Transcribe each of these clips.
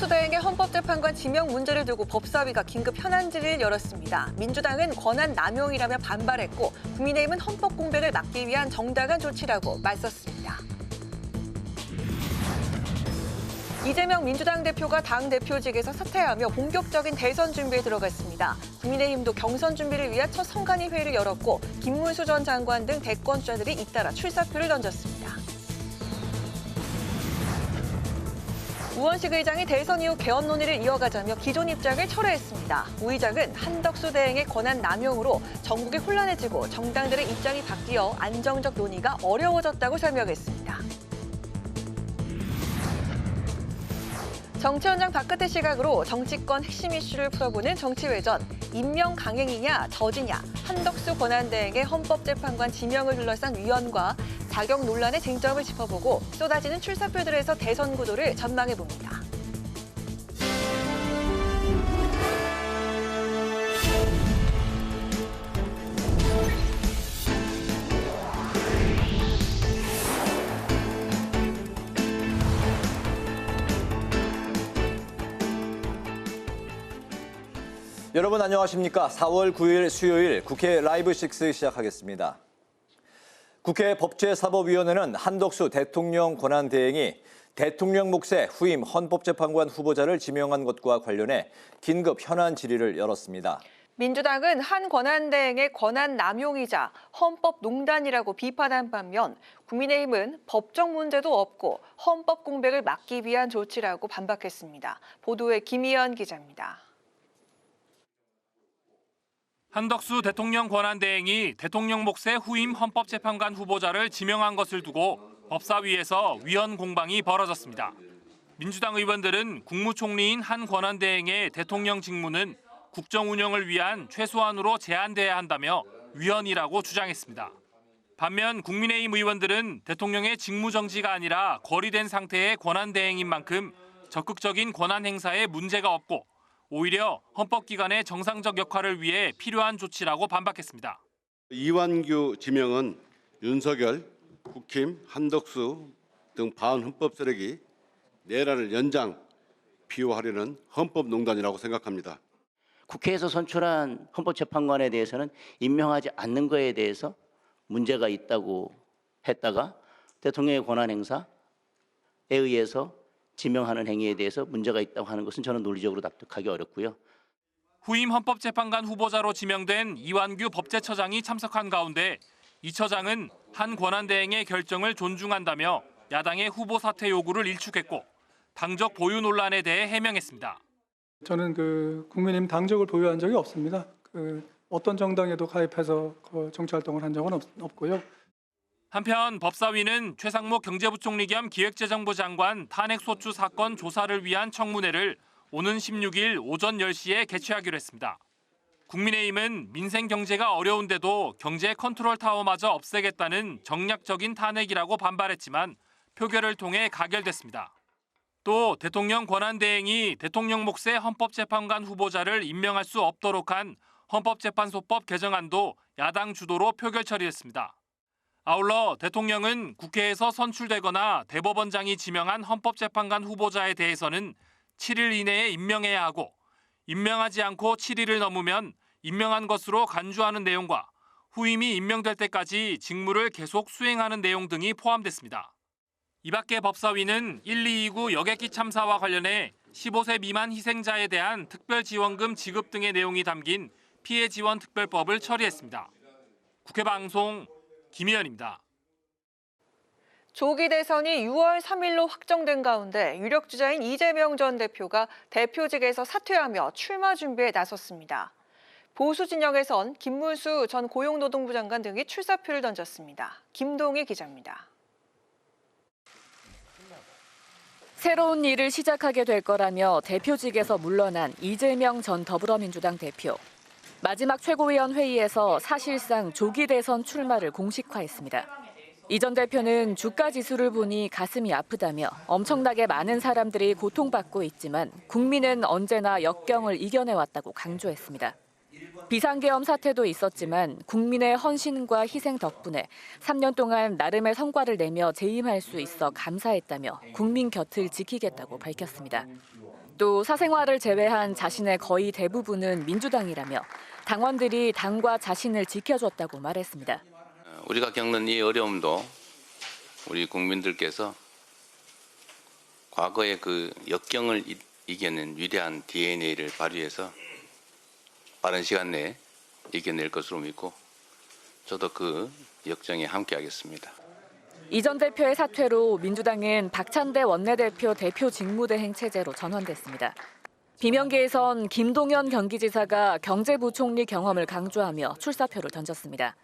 한덕수 대행의 헌법재판관 지명 문제를 두고 법사위가 긴급 현안 질의를 열었습니다. 민주당은 권한 남용이라며 반발했고 국민의힘은 헌법 공백을 막기 위한 정당한 조치라고 맞섰습니다. 이재명 민주당 대표가 당 대표직에서 사퇴하며 본격적인 대선 준비에 들어갔습니다. 국민의힘도 경선 준비를 위한 첫 선관위 회의를 열었고 김문수 전 장관 등 대권 주자들이 잇따라 출사표를 던졌습니다. 우원식 의장이 대선 이후 개헌 논의를 이어가자며 기존 입장을 철회했습니다. 우 의장은 한덕수 대행의 권한 남용으로 전국이 혼란해지고 정당들의 입장이 바뀌어 안정적 논의가 어려워졌다고 설명했습니다. 정치 현장 바깥의 시각으로 정치권 핵심 이슈를 풀어보는 정치외전. 임명 강행이냐 저지냐, 한덕수 권한대행의 헌법재판관 지명을 둘러싼 위헌과 자격 논란의 쟁점을 짚어보고 쏟아지는 출사표들에서 대선 구도를 전망해봅니다. 여러분 안녕하십니까? 4월 9일 수요일 국회 라이브 6 시작하겠습니다. 국회 법제사법위원회는 한덕수 대통령 권한대행이 대통령 몫의 후임 헌법재판관 후보자를 지명한 것과 관련해 긴급 현안 질의를 열었습니다. 민주당은 한 권한대행의 권한 남용이자 헌법농단이라고 비판한 반면 국민의힘은 법적 문제도 없고 헌법 공백을 막기 위한 조치라고 반박했습니다. 보도에 김희연 기자입니다. 한덕수 대통령 권한대행이 대통령 몫의 후임 헌법재판관 후보자를 지명한 것을 두고 법사위에서 위헌 공방이 벌어졌습니다. 민주당 의원들은 국무총리인 한 권한대행의 대통령 직무는 국정 운영을 위한 최소한으로 제한돼야 한다며 위헌이라고 주장했습니다. 반면 국민의힘 의원들은 대통령의 직무 정지가 아니라 거리된 상태의 권한대행인 만큼 적극적인 권한 행사에 문제가 없고 오히려 헌법기관의 정상적 역할을 위해 필요한 조치라고 반박했습니다. 이완규 지명은 윤석열, 국힘, 한덕수 등 반헌법 세력이 내란을 연장 비호하려는 헌법농단이라고 생각합니다. 국회에서 선출한 헌법재판관에 대해서는 임명하지 않는 것에 대해서 문제가 있다고 했다가 대통령의 권한 행사에 의해서 지명하는 행위에 대해서 문제가 있다고 하는 것은 저는 논리적으로 납득하기 어렵고요. 후임 헌법재판관 후보자로 지명된 이완규 법제처장이 참석한 가운데 이 처장은 한 권한대행의 결정을 존중한다며 야당의 후보 사퇴 요구를 일축했고 당적 보유 논란에 대해 해명했습니다. 저는 국민의힘 당적을 보유한 적이 없습니다. 어떤 정당에도 가입해서 정치활동을 한 적은 없고요. 한편 법사위는 최상목 경제부총리 겸 기획재정부 장관 탄핵소추 사건 조사를 위한 청문회를 오는 16일 오전 10시에 개최하기로 했습니다. 국민의힘은 민생 경제가 어려운데도 경제 컨트롤 타워마저 없애겠다는 정략적인 탄핵이라고 반발했지만 표결을 통해 가결됐습니다. 또 대통령 권한대행이 대통령 몫의 헌법재판관 후보자를 임명할 수 없도록 한 헌법재판소법 개정안도 야당 주도로 표결 처리됐습니다. 아울러 대통령은 국회에서 선출되거나 대법원장이 지명한 헌법재판관 후보자에 대해서는 7일 이내에 임명해야 하고 임명하지 않고 7일을 넘으면 임명한 것으로 간주하는 내용과 후임이 임명될 때까지 직무를 계속 수행하는 내용 등이 포함됐습니다. 이 밖에 법사위는 1.229 여객기 참사와 관련해 15세 미만 희생자에 대한 특별지원금 지급 등의 내용이 담긴 피해지원특별법을 처리했습니다. 국회방송 김희연입니다. 조기 대선이 6월 3일로 확정된 가운데 유력 주자인 이재명 전 대표가 대표직에서 사퇴하며 출마 준비에 나섰습니다. 보수 진영에선 김문수 전 고용노동부 장관 등이 출사표를 던졌습니다. 김동희 기자입니다. 새로운 일을 시작하게 될 거라며 대표직에서 물러난 이재명 전 더불어민주당 대표. 마지막 최고위원 회의에서 사실상 조기 대선 출마를 공식화했습니다. 이 전 대표는 주가 지수를 보니 가슴이 아프다며 엄청나게 많은 사람들이 고통받고 있지만 국민은 언제나 역경을 이겨내왔다고 강조했습니다. 비상계엄 사태도 있었지만 국민의 헌신과 희생 덕분에 3년 동안 나름의 성과를 내며 재임할 수 있어 감사했다며 국민 곁을 지키겠다고 밝혔습니다. 또 사생활을 제외한 자신의 거의 대부분은 민주당이라며 당원들이 당과 자신을 지켜줬다고 말했습니다. 우리가 겪는 이 어려움도 우리 국민들께서 과거의 그 역경을 이겨낸 위대한 DNA를 발휘해서 빠른 시간 내에 이겨낼 것으로 믿고 저도 그 역정에 함께하겠습니다. 이 전 대표의 사퇴로 민주당은 박찬대 원내대표 대표 직무대행 체제로 전환됐습니다. 비명계에선 김동연 경기지사가 경제부총리 경험을 강조하며 출사표를 던졌습니다.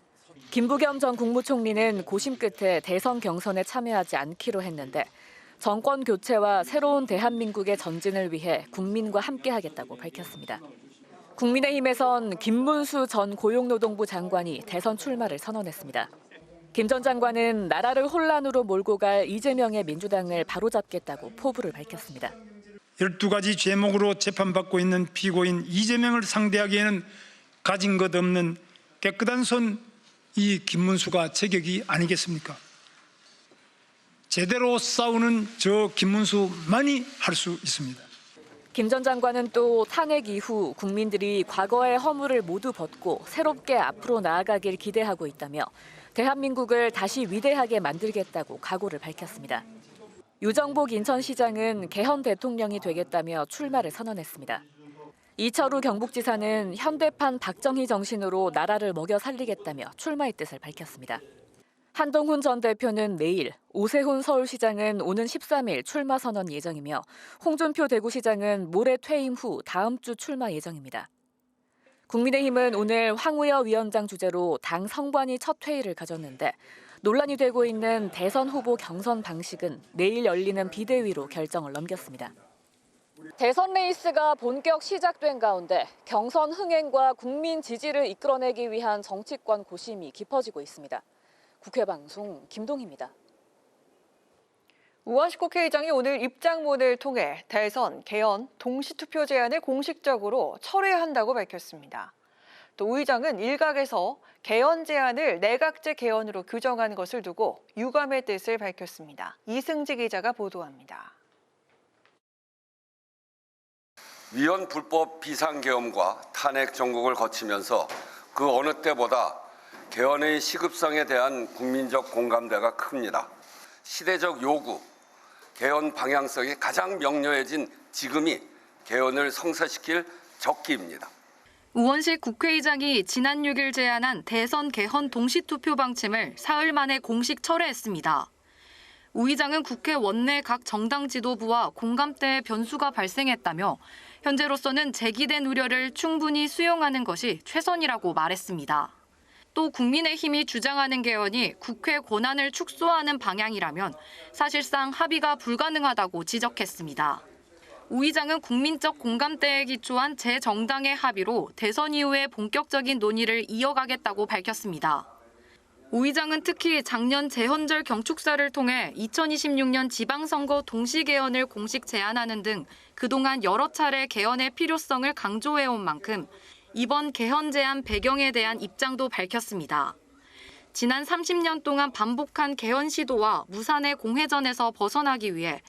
김부겸 전 국무총리는 고심 끝에 대선 경선에 참여하지 않기로 했는데 정권 교체와 새로운 대한민국의 전진을 위해 국민과 함께하겠다고 밝혔습니다. 국민의힘에선 김문수 전 고용노동부 장관이 대선 출마를 선언했습니다. 김 전 장관은 나라를 혼란으로 몰고 갈 이재명의 민주당을 바로잡겠다고 포부를 밝혔습니다. 12가지 죄목으로 재판받고 있는 피고인 이재명을 상대하기에는 가진 것 없는 깨끗한 손 이 김문수가 제격이 아니겠습니까? 제대로 싸우는 저 김문수만이 할 수 있습니다. 김 전 장관은 또 탄핵 이후 국민들이 과거의 허물을 모두 벗고 새롭게 앞으로 나아가길 기대하고 있다며 대한민국을 다시 위대하게 만들겠다고 각오를 밝혔습니다. 유정복 인천시장은 개헌 대통령이 되겠다며 출마를 선언했습니다. 이철우 경북지사는 현대판 박정희 정신으로 나라를 먹여 살리겠다며 출마의 뜻을 밝혔습니다. 한동훈 전 대표는 내일, 오세훈 서울시장은 오는 13일 출마 선언 예정이며 홍준표 대구시장은 모레 퇴임 후 다음 주 출마 예정입니다. 국민의힘은 오늘 황우여 위원장 주재로 당 성관위 첫 회의를 가졌는데 논란이 되고 있는 대선 후보 경선 방식은 내일 열리는 비대위로 결정을 넘겼습니다. 대선 레이스가 본격 시작된 가운데 경선 흥행과 국민 지지를 이끌어내기 위한 정치권 고심이 깊어지고 있습니다. 국회 방송 김동희입니다. 우원식 국회의장이 오늘 입장문을 통해 대선, 개헌, 동시투표 제안을 공식적으로 철회한다고 밝혔습니다. 또 우 의장은 일각에서 개헌 제안을 내각제 개헌으로 규정한 것을 두고 유감의 뜻을 밝혔습니다. 이승지 기자가 보도합니다. 위헌 불법 비상계엄과 탄핵 정국을 거치면서 그 어느 때보다 개헌의 시급성에 대한 국민적 공감대가 큽니다. 시대적 요구, 개헌 방향성이 가장 명료해진 지금이 개헌을 성사시킬 적기입니다. 우원식 국회의장이 지난 6일 제안한 대선 개헌 동시투표 방침을 사흘 만에 공식 철회했습니다. 우 의장은 국회 원내 각 정당 지도부와 공감대의 변수가 발생했다며 현재로서는 제기된 우려를 충분히 수용하는 것이 최선이라고 말했습니다. 또 국민의힘이 주장하는 개헌이 국회 권한을 축소하는 방향이라면 사실상 합의가 불가능하다고 지적했습니다. 우 의장은 국민적 공감대에 기초한 재정당의 합의로 대선 이후에 본격적인 논의를 이어가겠다고 밝혔습니다. 우 의장은 특히 작년 재헌절 경축사를 통해 2026년 지방선거 동시개헌을 공식 제안하는 등 그동안 여러 차례 개헌의 필요성을 강조해온 만큼 이번 개헌 제안 배경에 대한 입장도 밝혔습니다. 지난 30년 동안 반복한 개헌 시도와 무산의 공회전에서 벗어나기 위해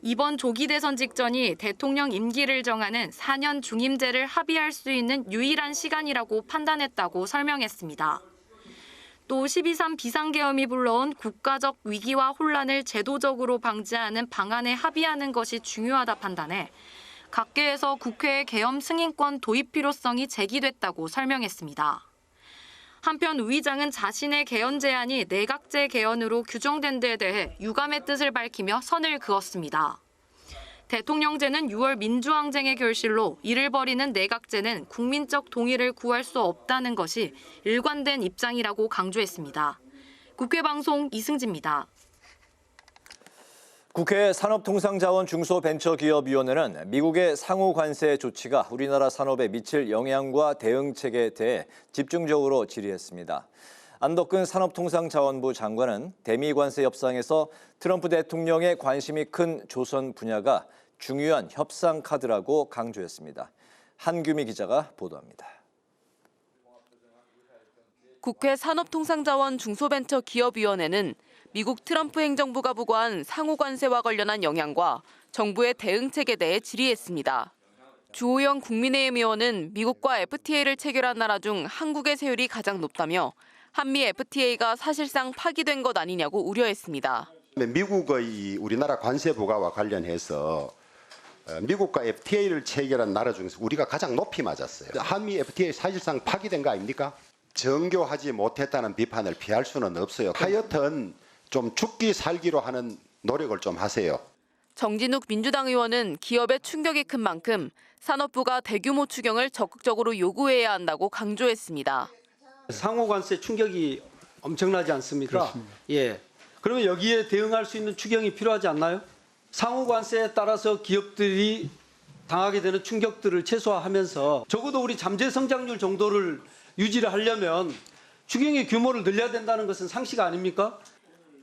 이번 조기 대선 직전이 대통령 임기를 정하는 4년 중임제를 합의할 수 있는 유일한 시간이라고 판단했다고 설명했습니다. 또 12.3 비상계엄이 불러온 국가적 위기와 혼란을 제도적으로 방지하는 방안에 합의하는 것이 중요하다 판단해 각계에서 국회의 계엄 승인권 도입 필요성이 제기됐다고 설명했습니다. 한편 우 의장은 자신의 개헌 제안이 내각제 개헌으로 규정된 데 대해 유감의 뜻을 밝히며 선을 그었습니다. 대통령제는 6월 민주항쟁의 결실로 이를 벌이는 내각제는 국민적 동의를 구할 수 없다는 것이 일관된 입장이라고 강조했습니다. 국회 방송 이승지입니다. 국회 산업통상자원 중소벤처기업위원회는 미국의 상호 관세 조치가 우리나라 산업에 미칠 영향과 대응책에 대해 집중적으로 질의했습니다. 안덕근 산업통상자원부 장관은 대미 관세 협상에서 트럼프 대통령의 관심이 큰 조선 분야가 중요한 협상 카드라고 강조했습니다. 한규미 기자가 보도합니다. 국회 산업통상자원 중소벤처기업위원회는 미국 트럼프 행정부가 부과한 상호 관세와 관련한 영향과 정부의 대응책에 대해 질의했습니다. 주호영 국민의힘 의원은 미국과 FTA를 체결한 나라 중 한국의 세율이 가장 높다며 한미 FTA가 사실상 파기된 것 아니냐고 우려했습니다. 미국의 우리나라 관세 부과와 관련해서 미국과 FTA를 체결한 나라 중에서 우리가 가장 높이 맞았어요. 한미 FTA 사실상 파기된 거 아닙니까? 정교하지 못했다는 비판을 피할 수는 없어요. 하여튼 좀 죽기 살기로 하는 노력을 좀 하세요. 정진욱 민주당 의원은 기업의 충격이 큰 만큼 산업부가 대규모 추경을 적극적으로 요구해야 한다고 강조했습니다. 상호관세 충격이 엄청나지 않습니까? 그렇습니다. 예. 그러면 여기에 대응할 수 있는 추경이 필요하지 않나요? 상호관세에 따라서 기업들이 당하게 되는 충격들을 최소화하면서 적어도 우리 잠재 성장률 정도를 유지를 하려면 추경의 규모를 늘려야 된다는 것은 상식 아닙니까?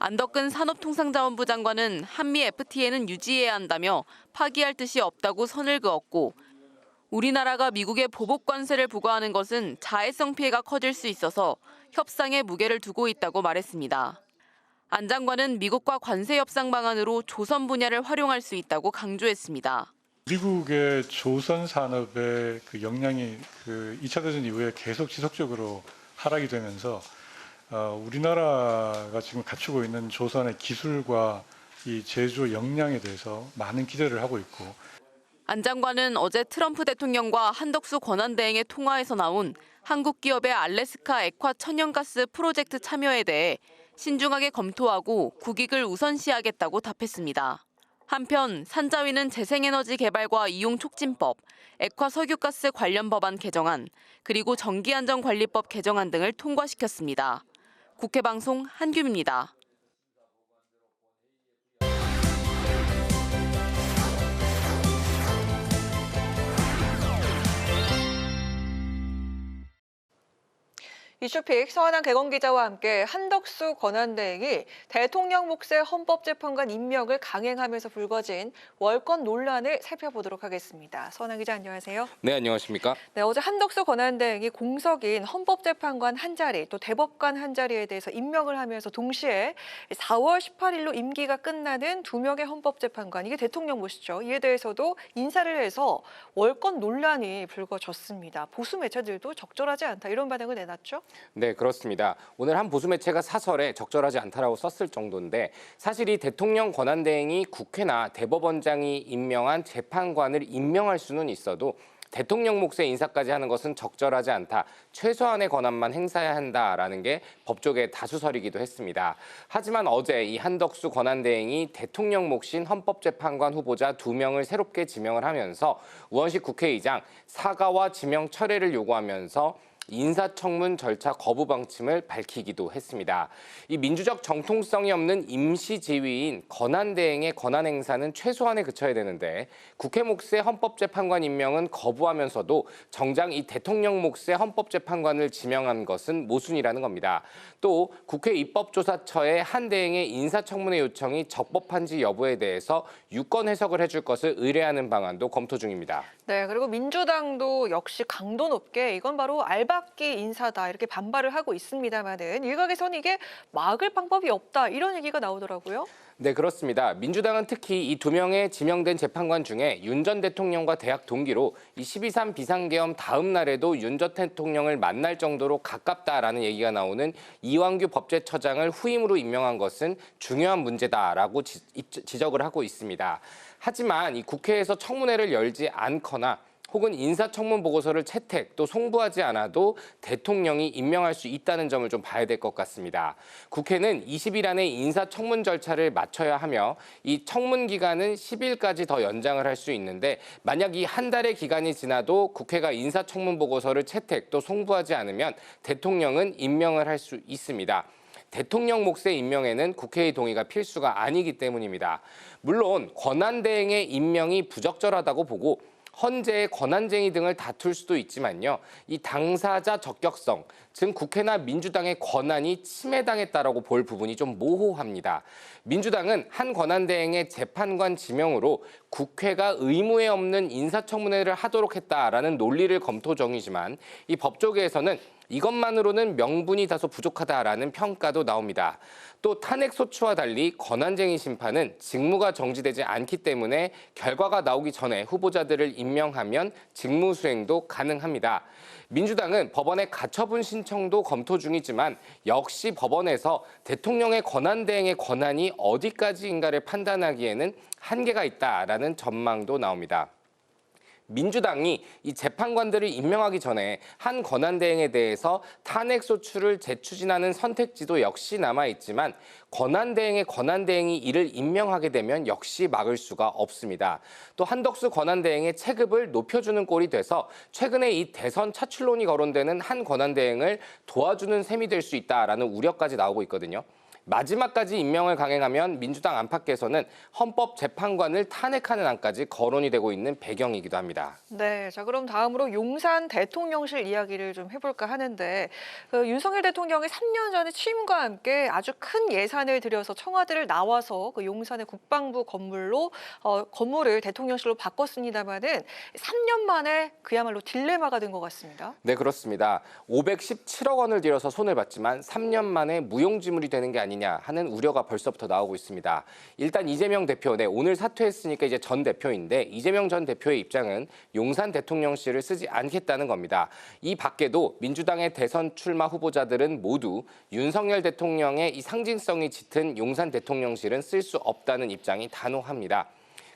안덕근 산업통상자원부 장관은 한미 FTA는 유지해야 한다며 파기할 뜻이 없다고 선을 그었고 우리나라가 미국에 보복 관세를 부과하는 것은 자해성 피해가 커질 수 있어서 협상에 무게를 두고 있다고 말했습니다. 안 장관은 미국과 관세 협상 방안으로 조선 분야를 활용할 수 있다고 강조했습니다. 미국의 조선 산업의 그 역량이 2차 대전 이후에 계속 지속적으로 하락이 되면서 우리나라가 지금 갖추고 있는 조선의 기술과 이 제조 역량에 대해서 많은 기대를 하고 있고. 안 장관은 어제 트럼프 대통령과 한덕수 권한대행의 통화에서 나온 한국 기업의 알래스카 액화 천연가스 프로젝트 참여에 대해 신중하게 검토하고 국익을 우선시하겠다고 답했습니다. 한편 산자위는 재생에너지 개발과 이용 촉진법, 액화 석유가스 관련 법안 개정안, 그리고 전기안전관리법 개정안 등을 통과시켰습니다. 국회 방송 한규미입니다. 이슈픽 서한한 개건 기자와 함께 한덕수 권한대행이 대통령 몫의 헌법재판관 임명을 강행하면서 불거진 월권 논란을 살펴보도록 하겠습니다. 서한한 기자 안녕하세요. 네, 안녕하십니까? 네, 어제 한덕수 권한대행이 공석인 헌법재판관 한 자리 또 대법관 한 자리에 대해서 임명을 하면서 동시에 4월 18일로 임기가 끝나는 2명의 헌법재판관, 이게 대통령 몫이죠. 이에 대해서도 인사를 해서 월권 논란이 불거졌습니다. 보수 매체들도 적절하지 않다 이런 반응을 내놨죠. 네, 그렇습니다. 오늘 한 보수 매체가 사설에 적절하지 않다라고 썼을 정도인데 사실 이 대통령 권한대행이 국회나 대법원장이 임명한 재판관을 임명할 수는 있어도 대통령 몫의 인사까지 하는 것은 적절하지 않다. 최소한의 권한만 행사해야 한다라는 게 법조계 다수설이기도 했습니다. 하지만 어제 이 한덕수 권한대행이 대통령 몫인 헌법재판관 후보자 2명을 새롭게 지명을 하면서 우원식 국회의장 사과와 지명 철회를 요구하면서 인사청문 절차 거부 방침을 밝히기도 했습니다. 이 민주적 정통성이 없는 임시지위인 권한대행의 권한 행사는 최소한에 그쳐야 되는데 국회 몫의 헌법재판관 임명은 거부하면서도 정작 이 대통령 몫의 헌법재판관을 지명한 것은 모순이라는 겁니다. 또 국회 입법조사처에 한 대행의 인사청문회 요청이 적법한지 여부에 대해서 유권 해석을 해줄 것을 의뢰하는 방안도 검토 중입니다. 네, 그리고 민주당도 역시 강도 높게 이건 바로 알박기 인사다 이렇게 반발을 하고 있습니다만은 일각에서는 이게 막을 방법이 없다 이런 얘기가 나오더라고요. 네, 그렇습니다. 민주당은 특히 이 2명의 지명된 재판관 중에 윤 전 대통령과 대학 동기로 이 12.3 비상계엄 다음 날에도 윤 전 대통령을 만날 정도로 가깝다라는 얘기가 나오는 이완규 법제처장을 후임으로 임명한 것은 중요한 문제다라고 지적을 하고 있습니다. 하지만 이 국회에서 청문회를 열지 않거나 혹은 인사청문 보고서를 채택 또 송부하지 않아도 대통령이 임명할 수 있다는 점을 좀 봐야 될 것 같습니다. 국회는 20일 안에 인사청문 절차를 마쳐야 하며 이 청문 기간은 10일까지 더 연장을 할 수 있는데 만약 이 한 달의 기간이 지나도 국회가 인사청문 보고서를 채택 또 송부하지 않으면 대통령은 임명을 할 수 있습니다. 대통령 몫의 임명에는 국회의 동의가 필수가 아니기 때문입니다. 물론 권한대행의 임명이 부적절하다고 보고 헌재의 권한쟁의 등을 다툴 수도 있지만요. 이 당사자 적격성, 즉 국회나 민주당의 권한이 침해당했다라고 볼 부분이 좀 모호합니다. 민주당은 한 권한대행의 재판관 지명으로 국회가 의무에 없는 인사청문회를 하도록 했다라는 논리를 검토 중이지만 이 법조계에서는 이것만으로는 명분이 다소 부족하다라는 평가도 나옵니다. 또 탄핵 소추와 달리 권한쟁의 심판은 직무가 정지되지 않기 때문에 결과가 나오기 전에 후보자들을 임명하면 직무 수행도 가능합니다. 민주당은 법원에 가처분 신청도 검토 중이지만 역시 법원에서 대통령의 권한대행의 권한이 어디까지인가를 판단하기에는 한계가 있다라는 전망도 나옵니다. 민주당이 이 재판관들을 임명하기 전에 한 권한대행에 대해서 탄핵소추를 재추진하는 선택지도 역시 남아있지만 권한대행이 이를 임명하게 되면 역시 막을 수가 없습니다. 또 한덕수 권한대행의 체급을 높여주는 꼴이 돼서 최근에 이 대선 차출론이 거론되는 한 권한대행을 도와주는 셈이 될 수 있다라는 우려까지 나오고 있거든요. 마지막까지 임명을 강행하면 민주당 안팎에서는 헌법재판관을 탄핵하는 안까지 거론이 되고 있는 배경이기도 합니다. 네, 자 그럼 다음으로 용산 대통령실 이야기를 좀 해볼까 하는데 윤석열 대통령이 3년 전에 취임과 함께 아주 큰 예산을 들여서 청와대를 나와서 그 용산의 국방부 건물을 대통령실로 바꿨습니다만은 3년 만에 그야말로 딜레마가 된 것 같습니다. 네, 그렇습니다. 517억 원을 들여서 손을 봤지만 3년 만에 무용지물이 되는 게 아니냐 하는 우려가 벌써부터 나오고 있습니다. 일단 이재명 대표, 오늘 사퇴했으니까 이제 전 대표인데 이재명 전 대표의 입장은 용산 대통령실을 쓰지 않겠다는 겁니다. 이 밖에도 민주당의 대선 출마 후보자들은 모두 윤석열 대통령의 이 상징성이 짙은 용산 대통령실은 쓸 수 없다는 입장이 단호합니다.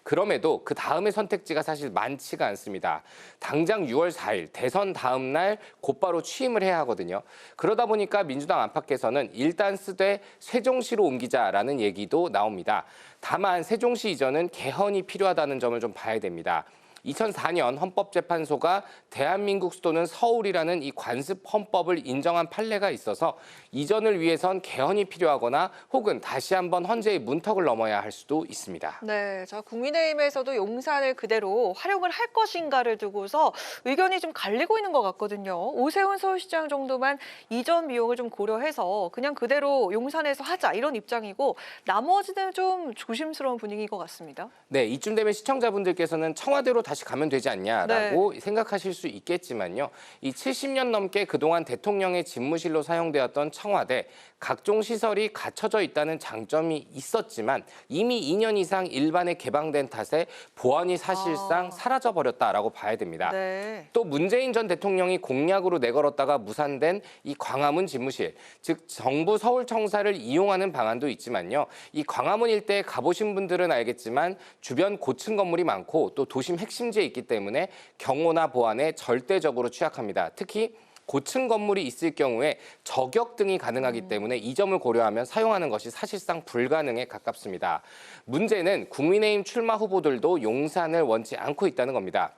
그럼에도 그 다음의 선택지가 사실 많지가 않습니다. 당장 6월 4일 대선 다음 날 곧바로 취임을 해야 하거든요. 그러다 보니까 민주당 안팎에서는 일단 쓰되 세종시로 옮기자라는 얘기도 나옵니다. 다만 세종시 이전은 개헌이 필요하다는 점을 좀 봐야 됩니다. 2004년 헌법재판소가 대한민국 수도는 서울이라는 이 관습 헌법을 인정한 판례가 있어서 이전을 위해선 개헌이 필요하거나 혹은 다시 한번 헌재의 문턱을 넘어야 할 수도 있습니다. 네, 자 국민의힘에서도 용산을 그대로 활용을 할 것인가를 두고서 의견이 좀 갈리고 있는 것 같거든요. 오세훈 서울시장 정도만 이전 비용을 좀 고려해서 그냥 그대로 용산에서 하자 이런 입장이고 나머지는 좀 조심스러운 분위기인 것 같습니다. 네, 이쯤 되면 시청자분들께서는 청와대로 다시 가면 되지 않냐라고 생각하실 수 있겠지만요. 이 70년 넘게 그동안 대통령의 집무실로 사용되었던 청와대, 각종 시설이 갖춰져 있다는 장점이 있었지만 이미 2년 이상 일반에 개방된 탓에 보안이 사실상 사라져버렸다라고 봐야 됩니다. 네. 또 문재인 전 대통령이 공약으로 내걸었다가 무산된 이 광화문 집무실, 즉 정부 서울청사를 이용하는 방안도 있지만요. 이 광화문 일대에 가보신 분들은 알겠지만 주변 고층 건물이 많고 또 도심 핵심지에 있기 때문에 경호나 보안에 절대적으로 취약합니다. 특히 고층 건물이 있을 경우에 저격 등이 가능하기 때문에 이 점을 고려하면 사용하는 것이 사실상 불가능에 가깝습니다. 문제는 국민의힘 출마 후보들도 용산을 원치 않고 있다는 겁니다.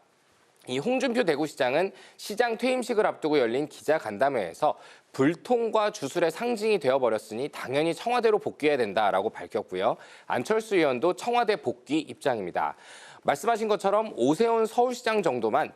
이 홍준표 대구시장은 시장 퇴임식을 앞두고 열린 기자간담회에서 불통과 주술의 상징이 되어버렸으니 당연히 청와대로 복귀해야 된다라고 밝혔고요. 안철수 의원도 청와대 복귀 입장입니다. 말씀하신 것처럼 오세훈 서울시장 정도만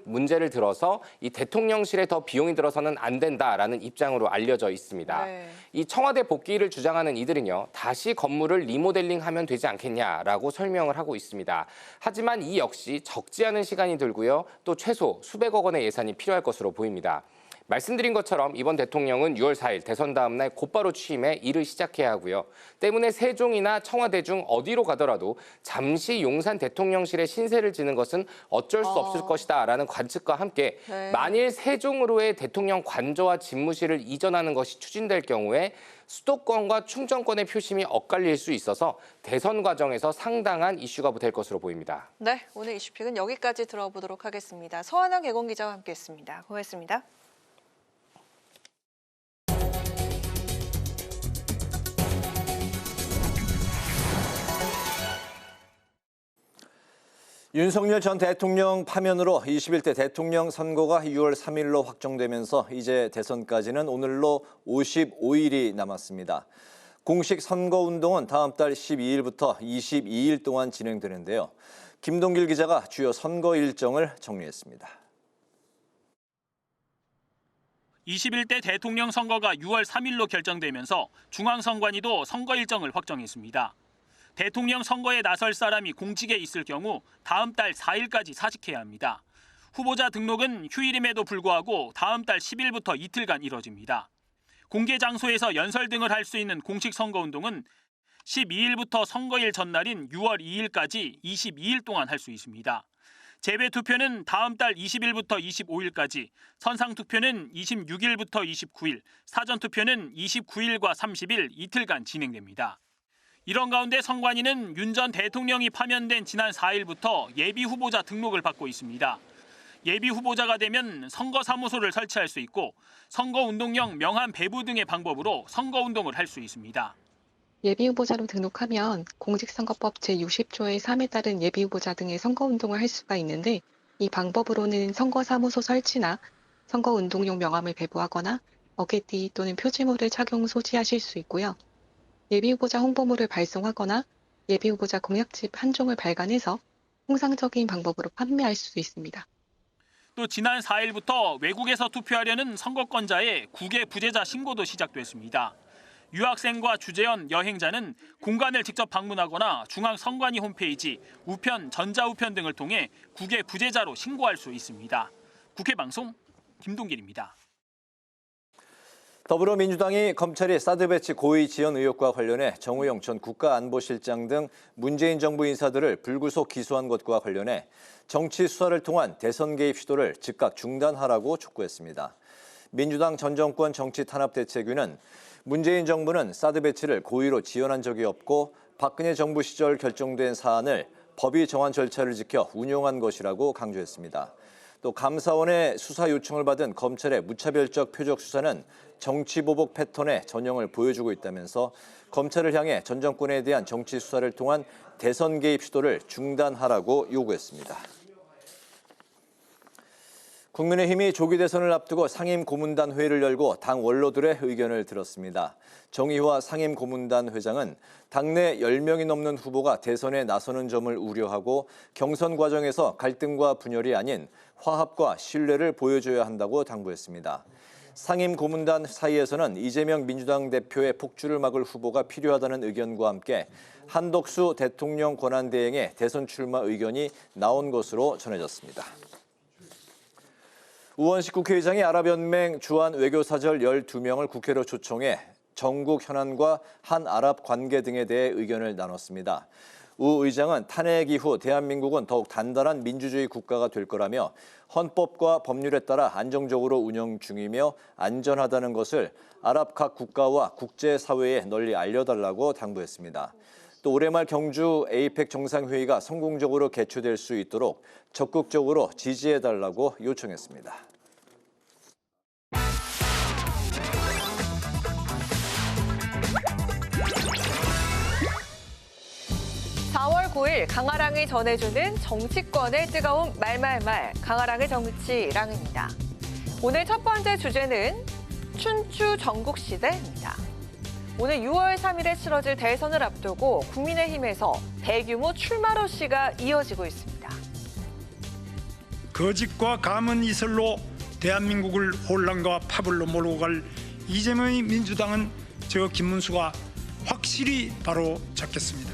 문제를 들어서 이 대통령실에 더 비용이 들어서는 안 된다라는 입장으로 알려져 있습니다. 네. 이 청와대 복귀를 주장하는 이들은요. 다시 건물을 리모델링하면 되지 않겠냐라고 설명을 하고 있습니다. 하지만 이 역시 적지 않은 시간이 들고요. 또 최소 수백억 원의 예산이 필요할 것으로 보입니다. 말씀드린 것처럼 이번 대통령은 6월 4일 대선 다음 날 곧바로 취임해 일을 시작해야 하고요. 때문에 세종이나 청와대 중 어디로 가더라도 잠시 용산 대통령실에 신세를 지는 것은 어쩔 수 없을 것이다라는 관측과 함께 만일 세종으로의 대통령 관저와 집무실을 이전하는 것이 추진될 경우에 수도권과 충청권의 표심이 엇갈릴 수 있어서 대선 과정에서 상당한 이슈가 될 것으로 보입니다. 네, 오늘 이슈픽은 여기까지 들어보도록 하겠습니다. 서한영 개공 기자와 함께했습니다. 고맙습니다. 윤석열 전 대통령 파면으로 21대 대통령 선거가 6월 3일로 확정되면서 이제 대선까지는 오늘로 55일이 남았습니다. 공식 선거운동은 다음 달 12일부터 22일 동안 진행되는데요. 김동길 기자가 주요 선거 일정을 정리했습니다. 21대 대통령 선거가 6월 3일로 결정되면서 중앙선관위도 선거 일정을 확정했습니다. 대통령 선거에 나설 사람이 공직에 있을 경우 다음 달 4일까지 사직해야 합니다. 후보자 등록은 휴일임에도 불구하고 다음 달 10일부터 이틀간 이뤄집니다. 공개 장소에서 연설 등을 할 수 있는 공식 선거운동은 12일부터 선거일 전날인 6월 2일까지 22일 동안 할 수 있습니다. 재배투표는 다음 달 20일부터 25일까지, 선상투표는 26일부터 29일, 사전투표는 29일과 30일 이틀간 진행됩니다. 이런 가운데 선관위는 윤 전 대통령이 파면된 지난 4일부터 예비후보자 등록을 받고 있습니다. 예비후보자가 되면 선거사무소를 설치할 수 있고 선거운동용 명함 배부 등의 방법으로 선거운동을 할 수 있습니다. 예비후보자로 등록하면 공직선거법 제60조의 3에 따른 예비후보자 등의 선거운동을 할 수가 있는데, 이 방법으로는 선거사무소 설치나 선거운동용 명함을 배부하거나 어깨띠 또는 표지물을 착용 소지하실 수 있고요. 예비후보자 홍보물을 발송하거나 예비후보자 공약집 한 종을 발간해서 통상적인 방법으로 판매할 수 있습니다. 또 지난 4일부터 외국에서 투표하려는 선거권자의 국외 부재자 신고도 시작됐습니다. 유학생과 주재원, 여행자는 공간을 직접 방문하거나 중앙선관위 홈페이지, 우편, 전자우편 등을 통해 국외 부재자로 신고할 수 있습니다. 국회방송 김동길입니다. 더불어민주당이 검찰이 사드 배치 고의 지연 의혹과 관련해 정우영 전 국가안보실장 등 문재인 정부 인사들을 불구속 기소한 것과 관련해 정치 수사를 통한 대선 개입 시도를 즉각 중단하라고 촉구했습니다. 민주당 전 정권 정치 탄압 대책위는 문재인 정부는 사드 배치를 고의로 지연한 적이 없고 박근혜 정부 시절 결정된 사안을 법이 정한 절차를 지켜 운용한 것이라고 강조했습니다. 또 감사원의 수사 요청을 받은 검찰의 무차별적 표적 수사는 정치보복 패턴의 전형을 보여주고 있다면서 검찰을 향해 전 정권에 대한 정치 수사를 통한 대선 개입 시도를 중단하라고 요구했습니다. 국민의힘이 조기 대선을 앞두고 상임고문단 회의를 열고 당 원로들의 의견을 들었습니다. 정의화 상임고문단 회장은 당내 10명이 넘는 후보가 대선에 나서는 점을 우려하고 경선 과정에서 갈등과 분열이 아닌 화합과 신뢰를 보여줘야 한다고 당부했습니다. 상임고문단 사이에서는 이재명 민주당 대표의 폭주를 막을 후보가 필요하다는 의견과 함께 한덕수 대통령 권한대행의 대선 출마 의견이 나온 것으로 전해졌습니다. 우원식 국회의장이 아랍연맹 주한 외교사절 12명을 국회로 초청해 전국 현안과 한아랍 관계 등에 대해 의견을 나눴습니다. 우 의장은 탄핵 이후 대한민국은 더욱 단단한 민주주의 국가가 될 거라며 헌법과 법률에 따라 안정적으로 운영 중이며 안전하다는 것을 아랍 각 국가와 국제사회에 널리 알려달라고 당부했습니다. 또 올해 말 경주 에이펙 정상회의가 성공적으로 개최될 수 있도록 적극적으로 지지해달라고 요청했습니다. (4월 9일) 강아랑이 전해주는 정치권의 뜨거운 말말말, 강아랑의 정치랑입니다. 오늘 첫 번째 주제는 춘추 전국시대입니다. 오늘 6월 3일에 치러질 대선을 앞두고 국민의힘에서 대규모 출마 러시가 이어지고 있습니다. 거짓과 감은 이슬로 대한민국을 혼란과 파벌로 몰고 갈 이재명의 민주당은 저 김문수가 확실히 바로 잡겠습니다.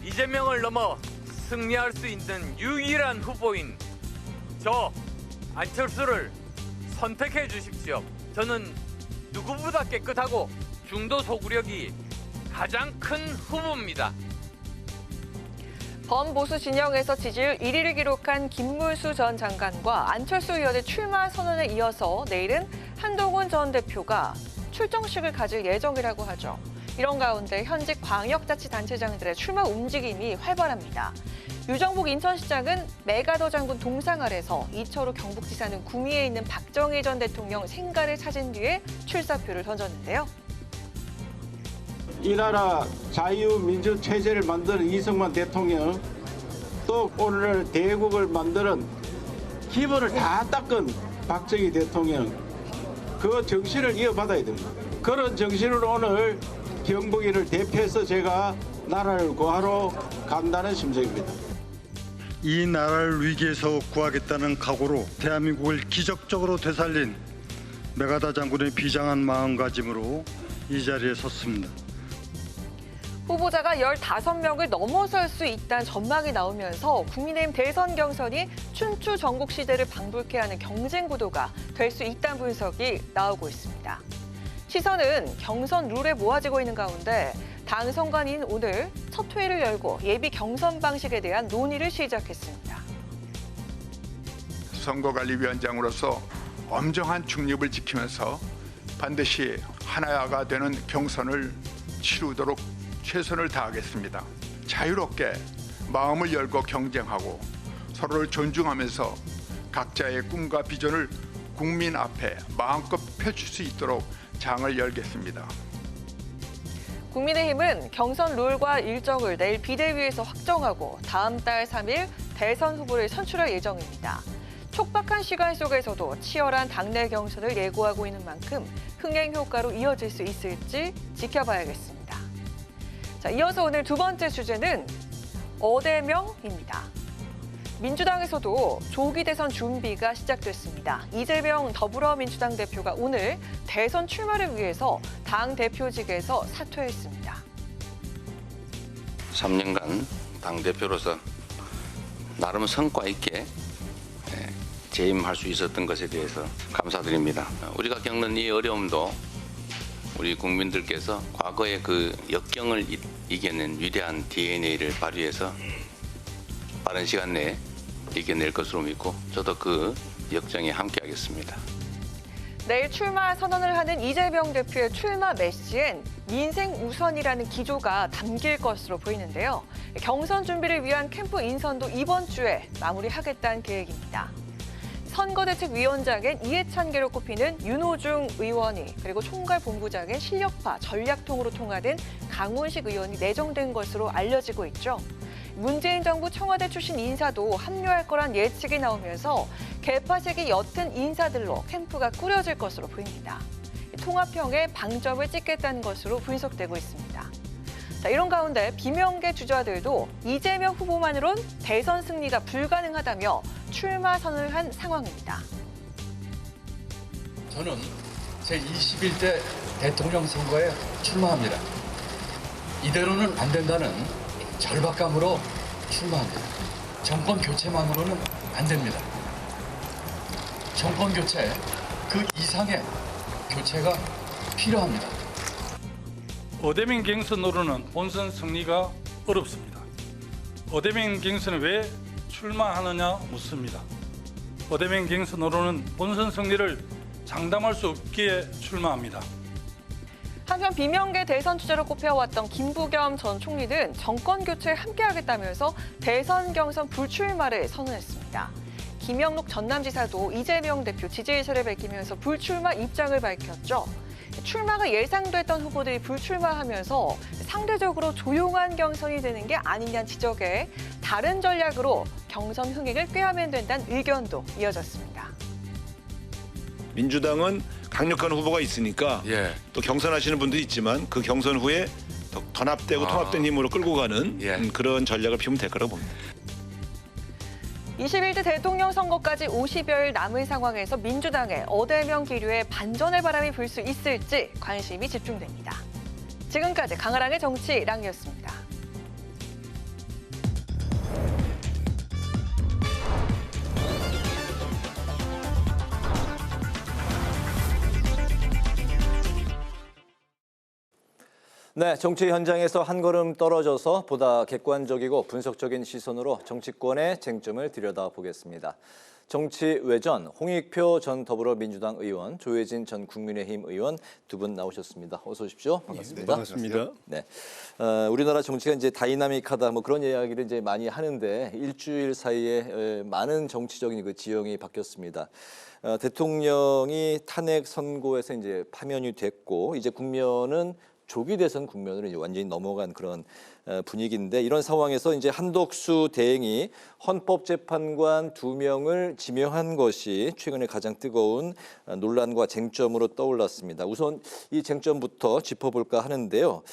이재명을 넘어 승리할 수 있는 유일한 후보인 저 안철수를 선택해 주십시오. 저는 누구보다 깨끗하고 중도 소구력이 가장 큰 후보입니다. 범보수 진영에서 지지율 1위를 기록한 김문수 전 장관과 안철수 의원의 출마 선언에 이어서 내일은 한동훈 전 대표가 출정식을 가질 예정이라고 하죠. 이런 가운데 현직 광역자치단체장들의 출마 움직임이 활발합니다. 유정복 인천시장은 메가더 장군 동상 아래서 이철우 경북지사는 구미에 있는 박정희 전 대통령 생가를 찾은 뒤에 출사표를 던졌는데요. 이 나라 자유민주 체제를 만드는 이승만 대통령, 또 오늘 대국을 만드는 기본을 다 닦은 박정희 대통령, 그 정신을 이어받아야 됩니다. 그런 정신으로 오늘 경북인을 대표해서 제가 나라를 구하러 간다는 심정입니다. 이 나라를 위기에서 구하겠다는 각오로 대한민국을 기적적으로 되살린 메가더 장군의 비장한 마음가짐으로 이 자리에 섰습니다. 후보자가 15명을 넘어설 수 있다는 전망이 나오면서 국민의힘 대선 경선이 춘추 전국 시대를 방불케 하는 경쟁 구도가 될 수 있다는 분석이 나오고 있습니다. 시선은 경선 룰에 모아지고 있는 가운데 당 선관위는 오늘 첫 회의를 열고 예비 경선 방식에 대한 논의를 시작했습니다. 선거관리위원장으로서 엄정한 중립을 지키면서 반드시 하나가 되는 경선을 치르도록 최선을 다하겠습니다. 자유롭게 마음을 열고 경쟁하고 서로를 존중하면서 각자의 꿈과 비전을 국민 앞에 마음껏 펼칠 수 있도록 장을 열겠습니다. 국민의힘은 경선 룰과 일정을 내일 비대위에서 확정하고 다음 달 3일 대선 후보를 선출할 예정입니다. 촉박한 시간 속에서도 치열한 당내 경선을 예고하고 있는 만큼 흥행 효과로 이어질 수 있을지 지켜봐야겠습니다. 자, 이어서 오늘 두 번째 주제는 어대명입니다. 민주당에서도 조기 대선 준비가 시작됐습니다. 이재명 더불어민주당 대표가 오늘 대선 출마를 위해서 당 대표직에서 사퇴했습니다. 3년간 당대표로서 나름 성과 있게 재임할 수 있었던 것에 대해서 감사드립니다. 우리가 겪는 이 어려움도 우리 국민들께서 과거의 그 역경을 이겨낸 위대한 DNA를 발휘해서 빠른 시간 내에 이겨낼 것으로 믿고 저도 그 역정에 함께하겠습니다. 내일 출마 선언을 하는 이재명 대표의 출마 메시지엔 민생 우선이라는 기조가 담길 것으로 보이는데요. 경선 준비를 위한 캠프 인선도 이번 주에 마무리하겠다는 계획입니다. 선거대책위원장엔 이해찬계로 꼽히는 윤호중 의원이 그리고 총괄본부장엔 실력파, 전략통으로 통하는 강훈식 의원이 내정된 것으로 알려지고 있죠. 문재인 정부 청와대 출신 인사도 합류할 거란 예측이 나오면서 개파색이 옅은 인사들로 캠프가 꾸려질 것으로 보입니다. 통합형에 방점을 찍겠다는 것으로 분석되고 있습니다. 자, 이런 가운데 비명계 주자들도 이재명 후보만으론 대선 승리가 불가능하다며 출마 선언을 한 상황입니다. 저는 제21대 대통령 선거에 출마합니다. 이대로는 안 된다는 절박감으로 출마합니다. 정권 교체만으로는 안 됩니다. 정권 교체, 그 이상의 교체가 필요합니다. 어대명 경선으로는 본선 승리가 어렵습니다. 어대명 경선에 왜 출마하느냐 묻습니다. 어대명 경선으로는 본선 승리를 장담할 수 없기에 출마합니다. 한편 비명계 대선 주자로 꼽혀왔던 김부겸 전 총리는 정권 교체에 함께하겠다면서 대선 경선 불출마를 선언했습니다. 김영록 전남지사도 이재명 대표 지지 의사를 밝히면서 불출마 입장을 밝혔죠. 출마가 예상됐던 후보들이 불출마하면서 상대적으로 조용한 경선이 되는 게 아니냐는 지적에 다른 전략으로 경선 흥행을 꾀하면 된다는 의견도 이어졌습니다. 민주당은 강력한 후보가 있으니까 또 경선하시는 분도 있지만 그 경선 후에 더 단합되고 통합된 힘으로 끌고 가는 그런 전략을 피우면 될 거라고 봅니다. 21대 대통령 선거까지 50여일 남은 상황에서 민주당의 어대명 기류에 반전의 바람이 불 수 있을지 관심이 집중됩니다. 지금까지 강아랑의 정치랑이었습니다. 네, 정치 현장에서 한 걸음 떨어져서 보다 객관적이고 분석적인 시선으로 정치권의 쟁점을 들여다보겠습니다. 정치 외전 홍익표 전 더불어민주당 의원, 조혜진 전 국민의힘 의원 두 분 나오셨습니다. 어서 오십시오. 반갑습니다. 네, 반갑습니다. 네, 우리나라 정치가 이제 다이나믹하다 뭐 그런 이야기를 이제 많이 하는데 일주일 사이에 많은 정치적인 그 지형이 바뀌었습니다. 대통령이 탄핵 선고에서 이제 파면이 됐고 이제 국면은 조기 대선 국면으로 이제 완전히 넘어간 그런 분위기인데 이런 상황에서 이제 한덕수 대행이 헌법재판관 2명을 지명한 것이 최근에 가장 뜨거운 논란과 쟁점으로 떠올랐습니다. 우선 이 쟁점부터 짚어볼까 하는데요.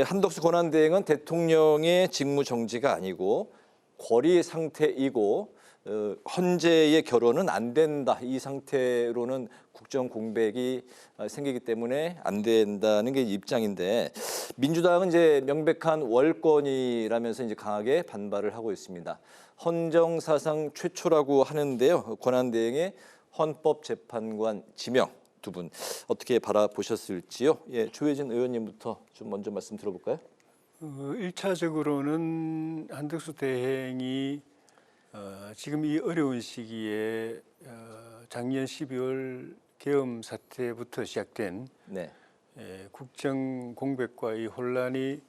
한덕수 권한대행은 대통령의 직무 정지가 아니고 거리 상태이고 헌재의 결론은 안 된다. 이 상태로는 국정 공백이 생기기 때문에 안 된다는 게 입장인데 민주당은 이제 명백한 월권이라면서 이제 강하게 반발을 하고 있습니다. 헌정 사상 최초라고 하는데요. 권한대행의 헌법재판관 지명 두 분 어떻게 바라보셨을지요? 예, 조혜진 의원님부터 좀 먼저 말씀 들어볼까요? 1차적으로는 한덕수 대행이 지금 이 어려운 시기에 작년 12월 계엄 사태부터 시작된 네. 국정 공백과 이 혼란이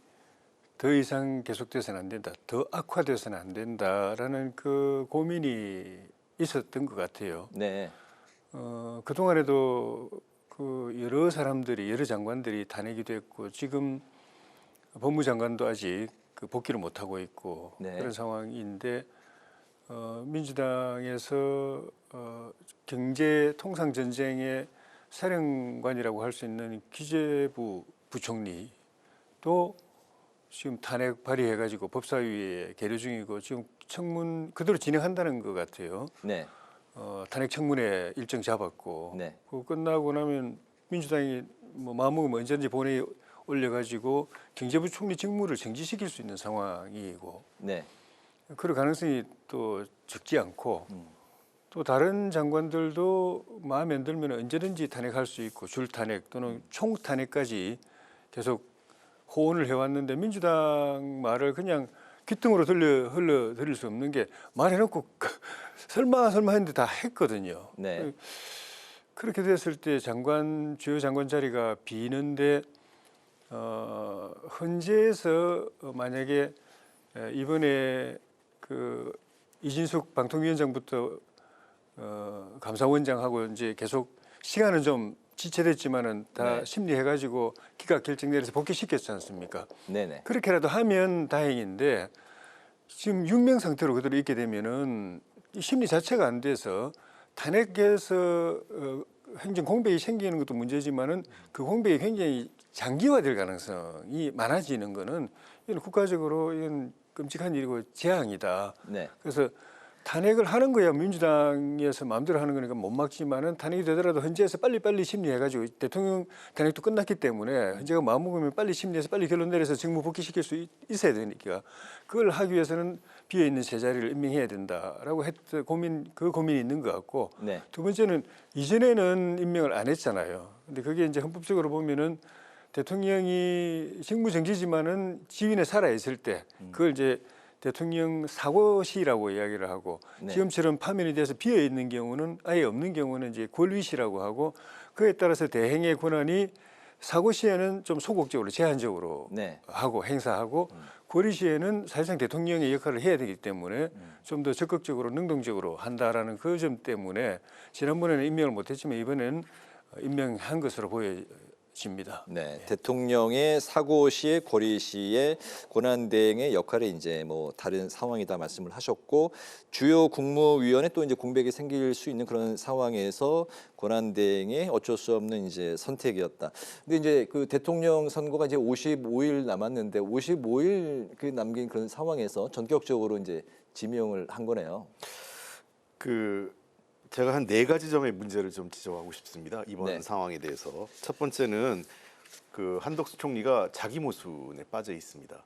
더 이상 계속돼서는 안 된다, 더 악화돼서는 안 된다라는 그 고민이 있었던 것 같아요. 네. 그동안에도 그 여러 사람들이, 여러 장관들이 탄핵이 됐고 지금 법무장관도 아직 그 복귀를 못 하고 있고 네. 그런 상황인데 민주당에서 경제통상전쟁의 사령관이라고 할 수 있는 기재부 부총리도 지금 탄핵 발의해가지고 법사위에 계류 중이고 지금 청문 그대로 진행한다는 것 같아요. 네. 탄핵 청문회 일정 잡았고 네. 그거 끝나고 나면 민주당이 뭐 마음먹으면 언제든지 본회의 올려가지고 경제부총리 직무를 정지시킬 수 있는 상황이고 네. 그럴 가능성이 또 적지 않고 또 다른 장관들도 마음에 안 들면 언제든지 탄핵할 수 있고 줄탄핵 또는 총탄핵까지 계속 호언을 해왔는데 민주당 말을 그냥 귀등으로 흘러들일 수 없는 게 말해놓고 설마 했는데 다 했거든요. 네. 그렇게 됐을 때 주요 장관 자리가 비는데 헌재에서 만약에 이번에 그 이진숙 방통위원장부터 감사원장하고 이제 계속 시간은 좀 지체됐지만은 다 네. 심리해가지고 기각 결정 내려서 복귀시켰지 않습니까? 네네. 그렇게라도 하면 다행인데 지금 육명 상태로 그대로 있게 되면은 이 심리 자체가 안 돼서 탄핵에서 행정 공백이 생기는 것도 문제지만은 그 공백이 굉장히 장기화될 가능성이 많아지는 거는 이건 국가적으로 이건 끔찍한 일이고 재앙이다. 네. 그래서 탄핵을 하는 거야 민주당에서 마음대로 하는 거니까 못 막지만은 탄핵이 되더라도 헌재에서 빨리빨리 심리해가지고 대통령 탄핵도 끝났기 때문에 헌재가 마음먹으면 빨리 심리해서 빨리 결론 내려서 직무 복귀시킬 수 있어야 되니까 그걸 하기 위해서는 비어있는 세 자리를 임명해야 된다라고 했던 고민이 있는 것 같고 네. 두 번째는 이전에는 임명을 안 했잖아요. 근데 그게 이제 헌법적으로 보면은 대통령이 직무 정지지만은 지위에 살아 있을 때 그걸 이제 대통령 사고시라고 이야기를 하고 네. 지금처럼 파면이 돼서 비어 있는 경우는 아예 없는 경우는 이제 권위시라고 하고 그에 따라서 대행의 권한이 사고시에는 좀 소극적으로 제한적으로 네. 하고 행사하고 권위시에는 사실상 대통령의 역할을 해야 되기 때문에 좀 더 적극적으로 능동적으로 한다라는 그 점 때문에 지난번에는 임명을 못했지만 이번에는 임명한 것으로 보여집니다. 네, 대통령의 사고시의 고리시의 권한대행의 역할이 이제 뭐 다른 상황이다 말씀을 하셨고 주요 국무위원회 또 이제 공백이 생길 수 있는 그런 상황에서 권한대행의 어쩔 수 없는 이제 선택이었다. 근데 이제 그 대통령 선거가 이제 55일 남았는데 55일 그 남긴 그런 상황에서 전격적으로 이제 지명을 한 거네요. 제가 한 4가지 점의 문제를 좀 지적하고 싶습니다. 이번 네. 상황에 대해서. 첫 번째는 그 한덕수 총리가 자기 모순에 빠져 있습니다.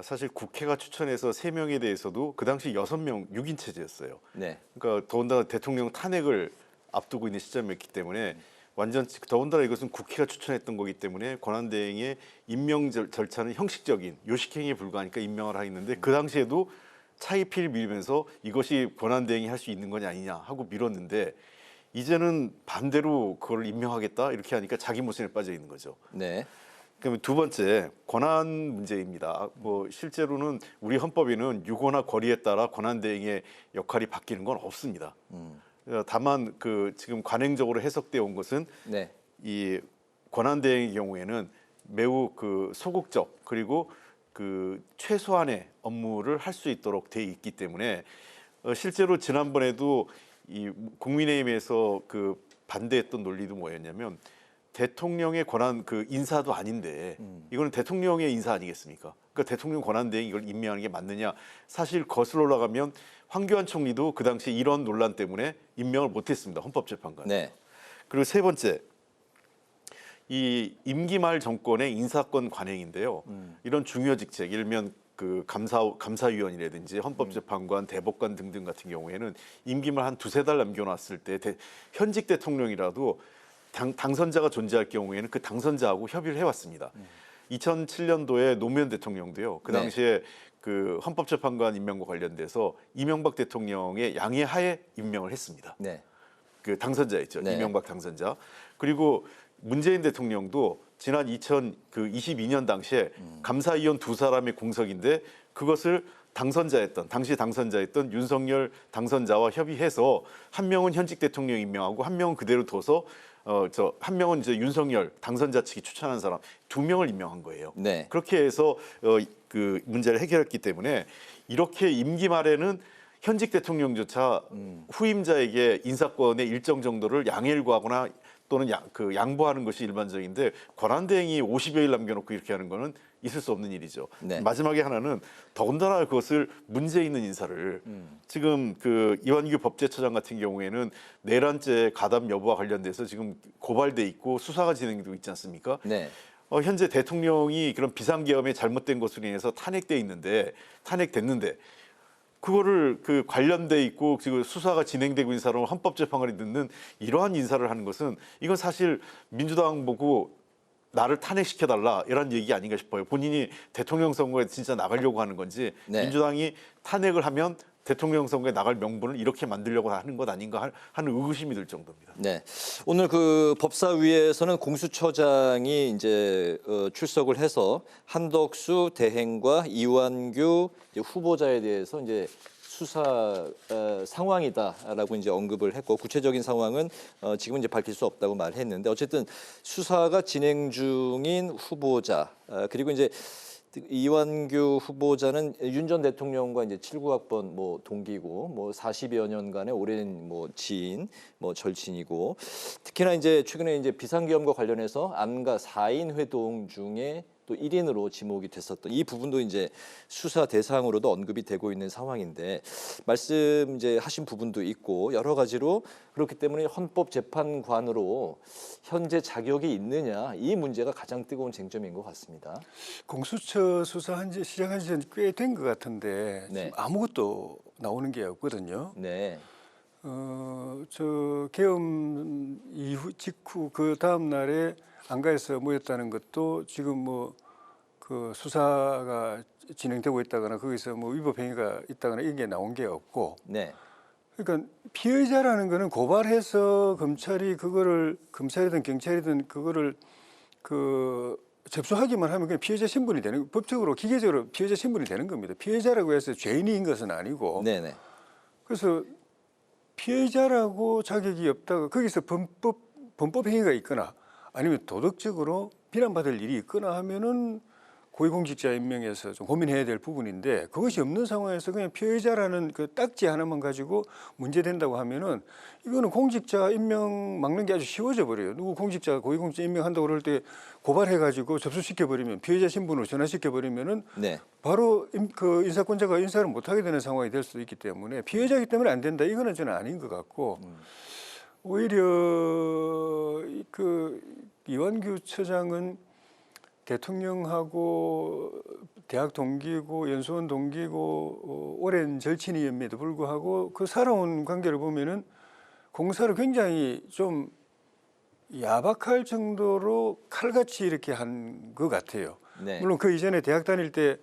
사실 국회가 추천해서 3명에 대해서도 그 당시 6명 6인 체제였어요. 네. 그러니까 더군다나 대통령 탄핵을 앞두고 있는 시점이었기 때문에 완전 더군다나 이것은 국회가 추천했던 거기 때문에 권한대행의 임명 절차는 형식적인 요식행위에 불과하니까 임명을 하겠는데 그 당시에도 차이필 밀면서 이것이 권한대행이 할 수 있는 거냐 아니냐 하고 밀었는데 이제는 반대로 그걸 임명하겠다 이렇게 하니까 자기 모순에 빠져 있는 거죠. 네. 그러면 두 번째 권한 문제입니다. 뭐 실제로는 우리 헌법에는 유고나 거리에 따라 권한대행의 역할이 바뀌는 건 없습니다. 다만 그 지금 관행적으로 해석되어 온 것은 네. 이 권한대행의 경우에는 매우 그 소극적 그리고 그 최소한의 업무를 할 수 있도록 돼 있기 때문에 실제로 지난번에도 이 국민의힘에서 그 반대했던 논리도 뭐였냐면 대통령의 권한 그 인사도 아닌데 이거는 대통령의 인사 아니겠습니까? 그러니까 대통령 권한대행 이걸 임명하는 게 맞느냐? 사실 거슬러 올라가면 황교안 총리도 그 당시 이런 논란 때문에 임명을 못했습니다. 헌법재판관. 네. 그리고 세 번째, 이 임기 말 정권의 인사권 관행인데요. 이런 중요 직책, 일면 그 감사위원이라든지 헌법재판관, 대법관 등등 같은 경우에는 임기만 한 두세 달 남겨놨을 때 현직 대통령이라도 당선자가 존재할 경우에는 그 당선자하고 협의를 해왔습니다. 2007년도에 노무현 대통령도요. 그 당시에 그 헌법재판관 임명과 관련돼서 이명박 대통령의 양해하에 임명을 했습니다. 네. 그 당선자였죠. 네. 이명박 당선자. 그리고 문재인 대통령도 지난 2022년 당시에 감사위원 두 사람의 공석인데 그것을 당시 당선자였던 윤석열 당선자와 협의해서 한 명은 현직 대통령 임명하고 한 명은 그대로 둬서 한 명은 이제 윤석열 당선자 측이 추천한 사람 두 명을 임명한 거예요. 네. 그렇게 해서 그 문제를 해결했기 때문에 이렇게 임기 말에는 현직 대통령조차 후임자에게 인사권의 일정 정도를 양해를 구하거나 또는 양보하는 것이 일반적인데 권한대행이 50여일 남겨놓고 이렇게 하는 거는 있을 수 없는 일이죠. 네. 마지막에 하나는 더군다나 그것을 문제 있는 인사를 지금 그 이완규 법제처장 같은 경우에는 내란죄 가담 여부와 관련돼서 지금 고발돼 있고 수사가 진행되고 있지 않습니까? 네. 현재 대통령이 그런 비상계엄에 잘못된 것으로 인해서 탄핵됐는데 그거를 그 관련돼 있고 지금 수사가 진행되고 있는 사람을 헌법재판관이 듣는 이러한 인사를 하는 것은 이건 사실 민주당 보고 나를 탄핵시켜달라 이런 얘기 아닌가 싶어요. 본인이 대통령 선거에 진짜 나가려고 하는 건지 네. 민주당이 탄핵을 하면 대통령 선거에 나갈 명분을 이렇게 만들려고 하는 것 아닌가 하는 의구심이 들 정도입니다. 네, 오늘 그 법사위에서는 공수처장이 이제 출석을 해서 한덕수 대행과 이완규 후보자에 대해서 이제 수사 상황이다라고 이제 언급을 했고 구체적인 상황은 지금은 이제 밝힐 수 없다고 말했는데 어쨌든 수사가 진행 중인 후보자 그리고 이제 이완규 후보자는 윤 전 대통령과 이제 79학번 뭐 동기고 뭐 40여 년간의 오랜 뭐 지인, 뭐 절친이고 특히나 이제 최근에 이제 비상계엄과 관련해서 안가 4인 회동 중에 또 1인으로 지목이 됐었던 이 부분도 이제 수사 대상으로도 언급이 되고 있는 상황인데 말씀 이제 하신 부분도 있고 여러 가지로 그렇기 때문에 헌법재판관으로 현재 자격이 있느냐 이 문제가 가장 뜨거운 쟁점인 것 같습니다. 공수처 수사한 지 시작한 지 꽤 된 것 같은데 네. 지금 아무것도 나오는 게 없거든요. 네. 저 계엄 직후 그 다음 날에 안가에서 모였다는 것도 지금 뭐 그 수사가 진행되고 있다거나 거기서 뭐 위법 행위가 있다거나 이게 나온 게 없고. 네. 그러니까 피의자라는 거는 고발해서 검찰이든 경찰이든 그거를 그 접수하기만 하면 그냥 피해자 신분이 되는 법적으로 기계적으로 피해자 신분이 되는 겁니다. 피해자라고 해서 죄인인 것은 아니고. 네네. 그래서 피해자라고 자격이 없다가 거기서 범법 행위가 있거나 아니면 도덕적으로 비난받을 일이 있거나 하면은 고위공직자 임명해서 좀 고민해야 될 부분인데 그것이 없는 상황에서 그냥 피해자라는 그 딱지 하나만 가지고 문제된다고 하면은 이거는 공직자 임명 막는 게 아주 쉬워져 버려요. 누구 공직자 고위공직자 임명한다고 그럴 때 고발해가지고 접수시켜 버리면 피해자 신분으로 전환시켜 버리면은 네. 바로 그 인사권자가 인사를 못하게 되는 상황이 될 수도 있기 때문에 피해자이기 때문에 안 된다. 이거는 저는 아닌 것 같고 오히려 그 이완규 처장은 대통령하고 대학 동기고 연수원 동기고 오랜 절친이임에도 불구하고 그 살아온 관계를 보면은 공사를 굉장히 좀 야박할 정도로 칼같이 이렇게 한 것 같아요. 네. 물론 그 이전에 대학 다닐 때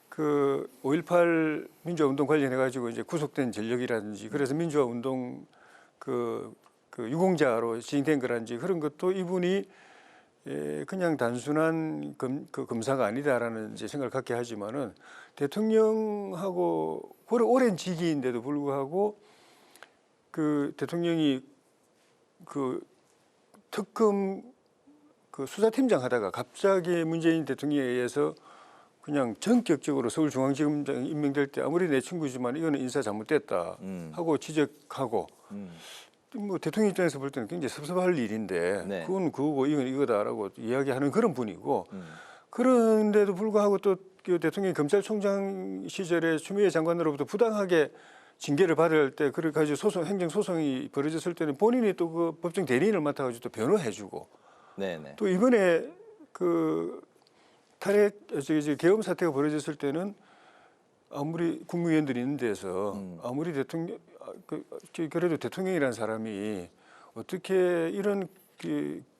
그 5.18 민주화 운동 관련해 가지고 이제 구속된 전력이라든지 그래서 민주화 운동 그 유공자로 지정된 거라든지 그런 것도 이분이 그냥 단순한 검사가 아니다라는 이제 생각을 갖게 하지만은 대통령하고 오랜 직위인데도 불구하고 그 대통령이 그 특검 그 수사팀장 하다가 갑자기 문재인 대통령에 의해서 그냥 전격적으로 서울중앙지검장 임명될 때 아무리 내 친구지만 이거는 인사 잘못됐다 하고 지적하고 뭐 대통령 입장에서 볼 때는 굉장히 섭섭할 일인데 네. 그건 그거고 이건 이거다라고 이야기하는 그런 분이고 그런데도 불구하고 또 그 대통령이 검찰총장 시절에 추미애 장관으로부터 부당하게 징계를 받을 때 그래 가지고 행정 소송이 벌어졌을 때는 본인이 또 그 법정 대리인을 맡아가지고 또 변호해주고 네네. 또 이번에 그 탄핵 계엄 사태가 벌어졌을 때는 아무리 국무위원들이 있는 데서 아무리 대통령 그래도 대통령이라는 사람이 어떻게 이런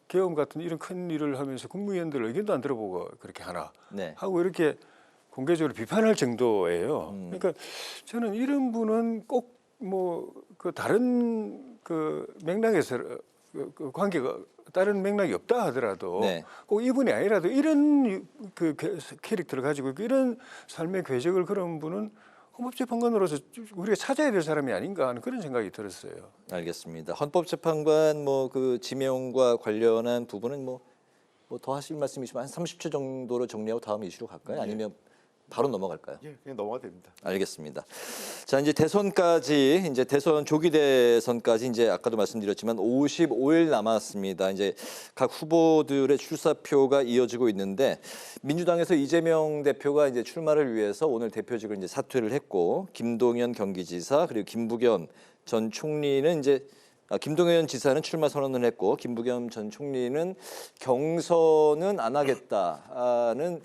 계엄 같은 이런 큰 일을 하면서 국무위원들 의견도 안 들어보고 그렇게 하나 네. 하고 이렇게 공개적으로 비판할 정도예요. 그러니까 저는 이런 분은 꼭 뭐 그 다른 그 맥락에서 그 관계가 다른 맥락이 없다 하더라도 네. 꼭 이분이 아니라도 이런 그 캐릭터를 가지고 이런 삶의 궤적을 그런 분은 헌법재판관으로서 우리가 찾아야 될 사람이 아닌가 하는 그런 생각이 들었어요. 알겠습니다. 헌법재판관 뭐 그 지명과 관련한 부분은 뭐 더 하실 말씀이시면 한 30초 정도로 정리하고 다음 이슈로 갈까요? 아니면 바로 넘어갈까요? 예, 그냥 넘어가 됩니다. 알겠습니다. 자, 이제 대선까지 이제 대선 조기 대선까지 이제 아까도 말씀드렸지만 55일 남았습니다. 이제 각 후보들의 출사표가 이어지고 있는데 민주당에서 이재명 대표가 이제 출마를 위해서 오늘 대표직을 이제 사퇴를 했고 김동연 경기지사 그리고 김부겸 전 총리는 이제 김동연 지사는 출마 선언을 했고 김부겸 전 총리는 경선은 안 하겠다는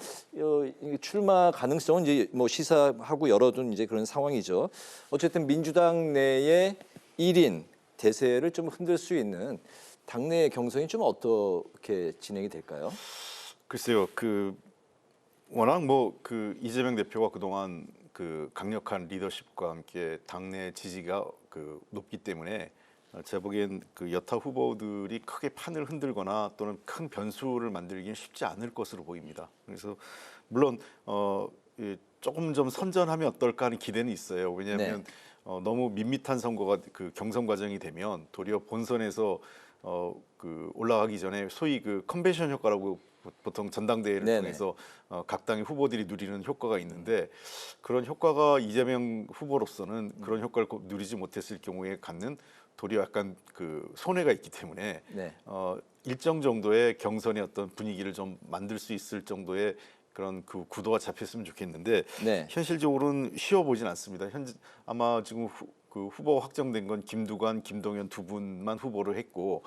출마 가능성은 이제 뭐 시사하고 열어둔 이제 그런 상황이죠. 어쨌든 민주당 내의 1인 대세를 좀 흔들 수 있는 당내 경선이 좀 어떻게 진행이 될까요? 글쎄요, 워낙 뭐 이재명 대표가 그동안 강력한 리더십과 함께 당내 지지가 높기 때문에 제가 보기엔 여타 후보들이 크게 판을 흔들거나 또는 큰 변수를 만들기는 쉽지 않을 것으로 보입니다. 그래서 물론 조금 좀 선전하면 어떨까 하는 기대는 있어요. 왜냐하면 너무 밋밋한 선거가 경선 과정이 되면 도리어 본선에서 올라가기 전에 소위 컨벤션 효과라고 보통 전당대회를 통해서 각 당의 후보들이 누리는 효과가 있는데 그런 효과가 이재명 후보로서는 그런 효과를 누리지 못했을 경우에 갖는 도리어 약간 손해가 있기 때문에 일정 정도의 경선의 어떤 분위기를 좀 만들 수 있을 정도의 그런 구도가 잡혔으면 좋겠는데 현실적으로는 쉬워 보진 않습니다. 아마 지금 후보가 확정된 건 김두관, 김동연 두 분만 후보를 했고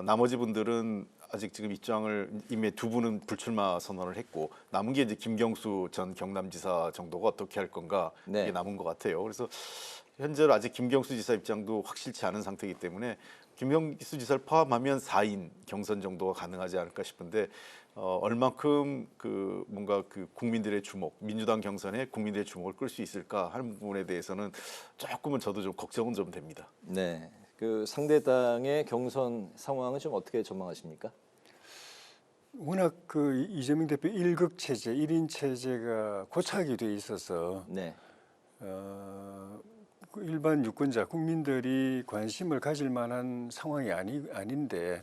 나머지 분들은 아직 지금 입장을 이미 두 분은 불출마 선언을 했고 남은 게 이제 김경수 전 경남지사 정도가 어떻게 할 건가 이게 남은 것 같아요. 그래서 현재로 아직 김경수 지사 입장도 확실치 않은 상태이기 때문에 김경수 지사를 포함하면 4인 경선 정도가 가능하지 않을까 싶은데 얼만큼 뭔가 국민들의 주목, 민주당 경선에 국민들의 주목을 끌 수 있을까 하는 부분에 대해서는 조금은 저도 좀 걱정은 좀 됩니다. 네, 상대당의 경선 상황은 좀 어떻게 전망하십니까? 워낙 이재명 대표 1극 체제, 1인 체제가 고착이 돼 있어서 일반 유권자, 국민들이 관심을 가질 만한 상황이 아닌데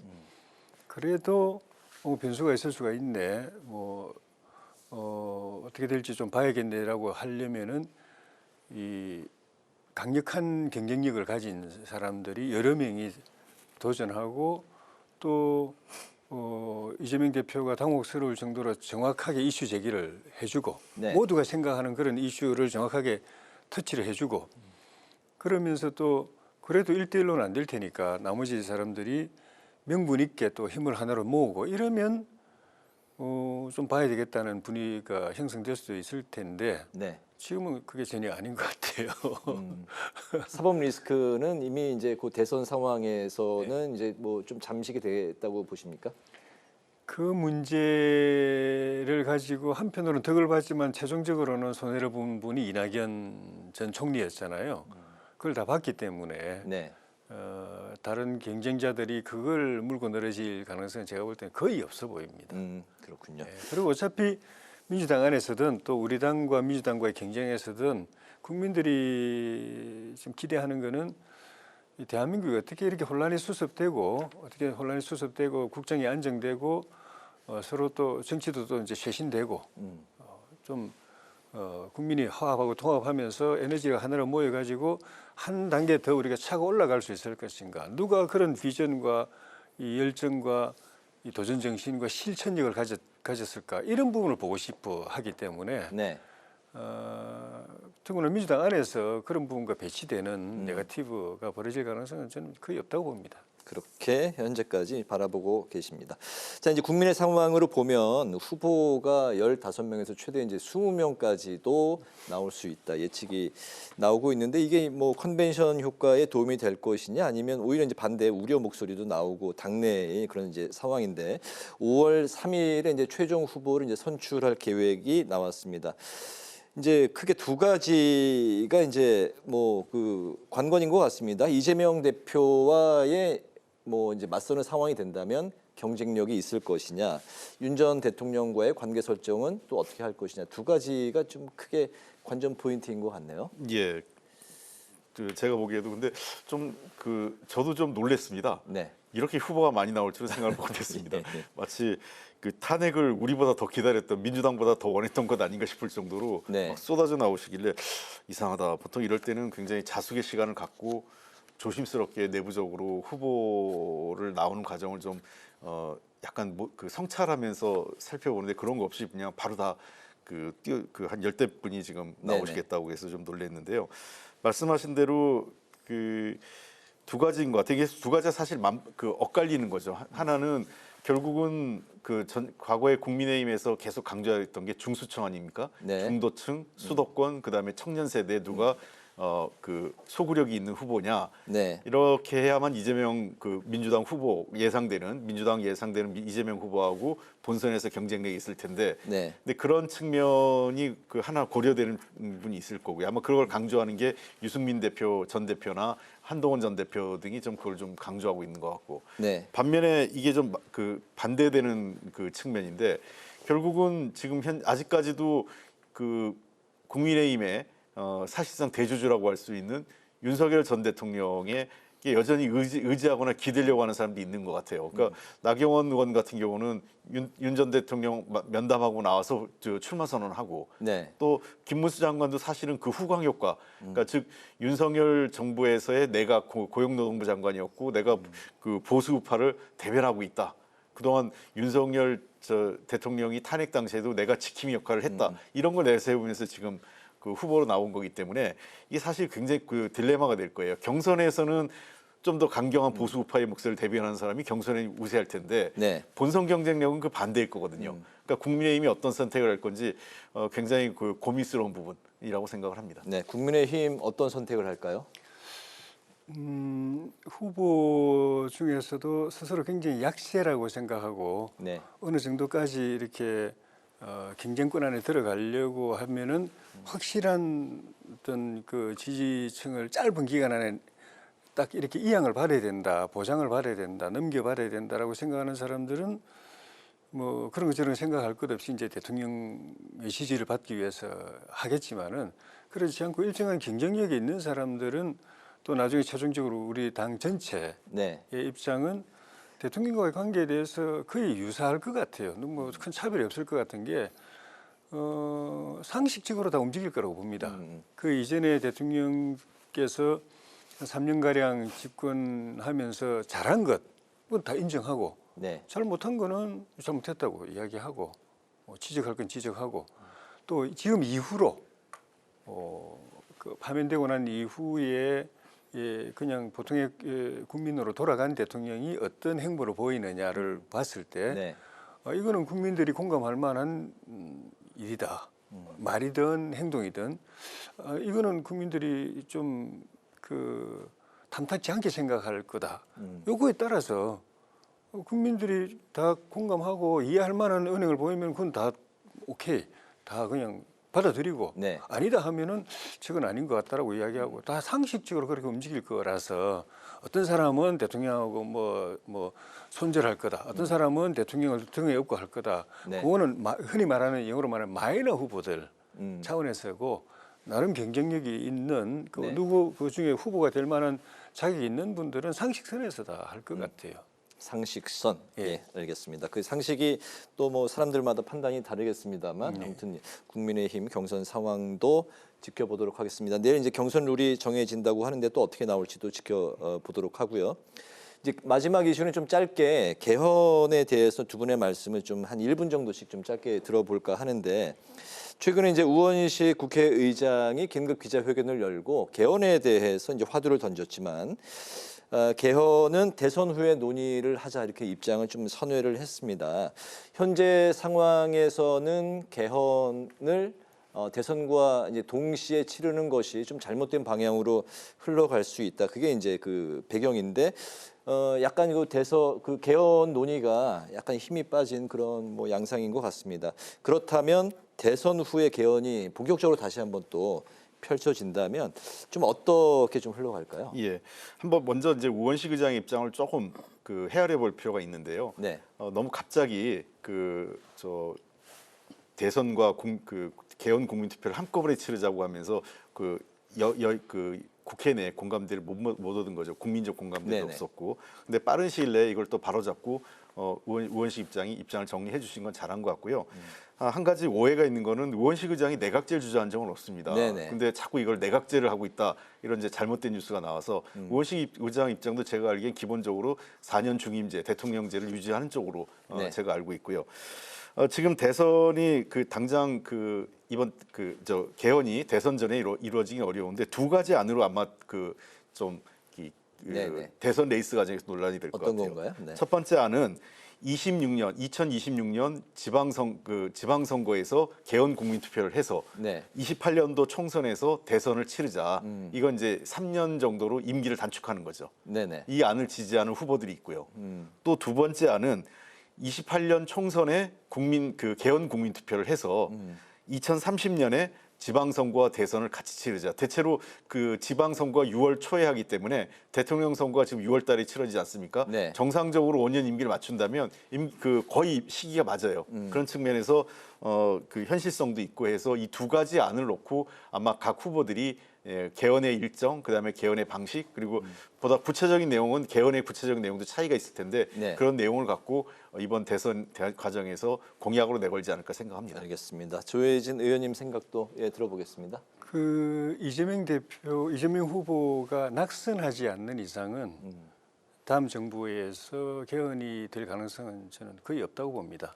그래도 변수가 있을 수가 있네. 어떻게 될지 좀 봐야겠네라고 하려면은 이 강력한 경쟁력을 가진 사람들이 여러 명이 도전하고 또 이재명 대표가 당혹스러울 정도로 정확하게 이슈 제기를 해주고 모두가 생각하는 그런 이슈를 정확하게 터치를 해주고 그러면서 또 그래도 1대1로는 안 될 테니까 나머지 사람들이 명분 있게 또 힘을 하나로 모으고 이러면 좀 봐야 되겠다는 분위기가 형성될 수도 있을 텐데 지금은 그게 전혀 아닌 것 같아요. 사법 리스크는 이미 이제 대선 상황에서는 이제 좀 잠식이 됐다고 보십니까? 그 문제를 가지고 한편으로는 덕을 봤지만 최종적으로는 손해를 본 분이 이낙연 전 총리였잖아요. 그걸 다 봤기 때문에 다른 경쟁자들이 그걸 물고 늘어질 가능성은 제가 볼 때는 거의 없어 보입니다. 그렇군요. 그리고 어차피 민주당 안에서든 또 우리 당과 민주당과의 경쟁에서든 국민들이 지금 기대하는 거는 이 대한민국이 어떻게 이렇게 혼란이 수습되고 국정이 안정되고 서로 또 정치도 또 이제 쇄신되고 좀 국민이 화합하고 통합하면서 에너지가 하나로 모여가지고 한 단계 더 우리가 차고 올라갈 수 있을 것인가? 누가 그런 비전과 이 열정과 이 도전 정신과 실천력을 가졌을까? 이런 부분을 보고 싶어 하기 때문에 네. 더구나 민주당 안에서 그런 부분과 배치되는 네거티브가 벌어질 가능성은 저는 거의 없다고 봅니다. 그렇게 현재까지 바라보고 계십니다. 자, 이제 국민의 상황으로 보면 후보가 15명에서 최대 이제 20명까지도 나올 수 있다 예측이 나오고 있는데 이게 뭐 컨벤션 효과에 도움이 될 것이냐 아니면 오히려 이제 반대 우려 목소리도 나오고 당내의 그런 이제 상황인데 5월 3일에 이제 최종 후보를 이제 선출할 계획이 나왔습니다. 이제 크게 두 가지가 이제 뭐 그 관건인 것 같습니다. 이재명 대표와의 뭐 이제 맞서는 상황이 된다면 경쟁력이 있을 것이냐, 윤 전 대통령과의 관계 설정은 또 어떻게 할 것이냐, 두 가지가 좀 크게 관전 포인트인 것 같네요. 예. 제가 보기에도 근데 저도 좀 놀랬습니다. 네. 이렇게 후보가 많이 나올 줄은 생각을 못했습니다. 마치 그 탄핵을 우리보다 더 기다렸던 민주당보다 더 원했던 것 아닌가 싶을 정도로 막 쏟아져 나오시길래 이상하다. 보통 이럴 때는 굉장히 자숙의 시간을 갖고 조심스럽게 내부적으로 후보를 나오는 과정을 좀 약간 그 성찰하면서 살펴보는데 그런 거 없이 그냥 바로 다 한 10대 분이 지금 나오시겠다고 해서 좀 놀랐는데요. 말씀하신 대로 그 두 가지인 것 같아요. 이게 두 가지가 사실 엇갈리는 거죠. 하나는 결국은 과거에 국민의힘에서 계속 강조했던 게 중수층 아닙니까? 중도층, 수도권, 그다음에 청년 세대에 누가 그 소구력이 있는 후보냐 이렇게 해야만 이재명 민주당 후보 민주당 예상되는 이재명 후보하고 본선에서 경쟁력이 있을 텐데 근데 그런 측면이 하나 고려되는 분이 있을 거고요. 아마 그걸 강조하는 게 유승민 전 대표나 한동훈 전 대표 등이 좀 그걸 좀 강조하고 있는 것 같고 반면에 이게 좀 반대되는 측면인데 결국은 지금 아직까지도 국민의힘에 사실상 대주주라고 할 수 있는 윤석열 전 대통령에 여전히 의지하거나 기대려고 하는 사람도 있는 것 같아요. 그러니까 나경원 의원 같은 경우는 윤 전 대통령 면담하고 나와서 출마 선언하고 또 김문수 장관도 사실은 그 후광 효과, 그러니까 즉 윤석열 정부에서의 내가 고용노동부 장관이었고 내가 그 보수 우파를 대변하고 있다. 그동안 윤석열 대통령이 탄핵 당시에도 내가 지킴이 역할을 했다. 이런 걸 내세우면서 지금 후보로 나온 거기 때문에 이게 사실 굉장히 딜레마가 될 거예요. 경선에서는 좀 더 강경한 보수 우파의 목소리를 대변하는 사람이 경선에 우세할 텐데 본선 경쟁력은 그 반대일 거거든요. 그러니까 국민의힘이 어떤 선택을 할 건지 굉장히 고민스러운 부분이라고 생각을 합니다. 네, 국민의힘 어떤 선택을 할까요? 후보 중에서도 스스로 굉장히 약세라고 생각하고 어느 정도까지 이렇게 경쟁권 안에 들어가려고 하면은 확실한 어떤 지지층을 짧은 기간 안에 딱 이렇게 이양을 받아야 된다, 보장을 받아야 된다, 넘겨받아야 된다라고 생각하는 사람들은 뭐 그런 거 저런 생각할 것 없이 이제 대통령의 지지를 받기 위해서 하겠지만은 그렇지 않고 일정한 경쟁력이 있는 사람들은 또 나중에 최종적으로 우리 당 전체의 입장은 대통령과의 관계에 대해서 거의 유사할 것 같아요. 뭐 큰 차별이 없을 것 같은 게 상식적으로 다 움직일 거라고 봅니다. 그 이전에 대통령께서 3년가량 집권하면서 잘한 것, 그건 다 인정하고 잘 못한 거는 잘못했다고 이야기하고 지적할 건 지적하고 또 지금 이후로 파면되고 난 이후에 그냥 보통의 국민으로 돌아간 대통령이 어떤 행보를 보이느냐를 봤을 때 이거는 국민들이 공감할 만한 일이다. 말이든 행동이든 이거는 국민들이 좀 탐탁지 않게 생각할 거다. 요거에 따라서 국민들이 다 공감하고 이해할 만한 은행을 보이면 그건 다 오케이. 다 그냥 받아들이고 아니다 하면은 저건 아닌 것 같다라고 이야기하고 다 상식적으로 그렇게 움직일 거라서 어떤 사람은 대통령하고 뭐 손절할 거다. 어떤 사람은 대통령을 등에 업고 할 거다. 그거는 흔히 말하는 영어로 말하는 마이너 후보들 차원에서고 나름 경쟁력이 있는 누구 그 중에 후보가 될 만한 자격이 있는 분들은 상식선에서 다 할 것 같아요. 상식선. 예, 알겠습니다. 그 상식이 또 뭐 사람들마다 판단이 다르겠습니다만 아무튼 국민의힘 경선 상황도 지켜보도록 하겠습니다. 내일 이제 경선 룰이 정해진다고 하는데 또 어떻게 나올지도 지켜보도록 하고요. 이제 마지막 이슈는 좀 짧게 개헌에 대해서 두 분의 말씀을 좀 한 1분 정도씩 좀 짧게 들어볼까 하는데 최근에 이제 우원식 국회의장이 긴급 기자회견을 열고 개헌에 대해서 이제 화두를 던졌지만 개헌은 대선 후에 논의를 하자 이렇게 입장을 좀 선회를 했습니다. 현재 상황에서는 개헌을 대선과 이제 동시에 치르는 것이 좀 잘못된 방향으로 흘러갈 수 있다. 그게 이제 그 배경인데 약간 그 개헌 논의가 약간 힘이 빠진 그런 뭐 양상인 것 같습니다. 그렇다면 대선 후에 개헌이 본격적으로 다시 한번 또 펼쳐진다면 좀 어떻게 좀 흘러갈까요? 예, 한번 먼저 이제 우원식 의장의 입장을 조금 그 헤아려 볼 필요가 있는데요. 네. 너무 갑자기 대선과 개헌 국민투표를 한꺼번에 치르자고 하면서 그 국회 내 공감대를 못 얻은 거죠. 국민적 공감대도 없었고. 근데 빠른 시일 내에 이걸 또 바로잡고 우원식 입장을 정리해 주신 건 잘한 것 같고요. 한 가지 오해가 있는 거는 우원식 의장이 내각제를 주저한 적은 없습니다. 근데 자꾸 이걸 내각제를 하고 있다 이런 이제 잘못된 뉴스가 나와서 우원식 의장 입장도 제가 알기엔 기본적으로 4년 중임제, 대통령제를 유지하는 쪽으로 제가 알고 있고요. 지금 대선이 당장 이번 개헌이 대선 전에 이루어지기 어려운데 두 가지 안으로 아마 대선 레이스 과정에서 논란이 될 것 같아요. 어떤 건가요? 네. 첫 번째 안은 2026년 지방선거에서 개헌 국민투표를 해서 28년도 총선에서 대선을 치르자. 이건 이제 3년 정도로 임기를 단축하는 거죠. 이 안을 지지하는 후보들이 있고요. 또 두 번째 안은 28년 총선에 개헌 국민투표를 해서 2030년에 지방선거와 대선을 같이 치르자. 대체로 그 지방선거가 6월 초에 하기 때문에 대통령 선거가 지금 6월 달에 치러지지 않습니까? 정상적으로 5년 임기를 맞춘다면 거의 시기가 맞아요. 그런 측면에서 그 현실성도 있고 해서 이 두 가지 안을 놓고 아마 각 후보들이 개헌의 일정, 그다음에 개헌의 방식, 그리고 보다 구체적인 내용은 개헌의 구체적인 내용도 차이가 있을 텐데 그런 내용을 갖고 이번 대선 과정에서 공약으로 내걸지 않을까 생각합니다. 알겠습니다. 조혜진 의원님 생각도 들어보겠습니다. 이재명 후보가 낙선하지 않는 이상은 다음 정부에서 개헌이 될 가능성은 저는 거의 없다고 봅니다.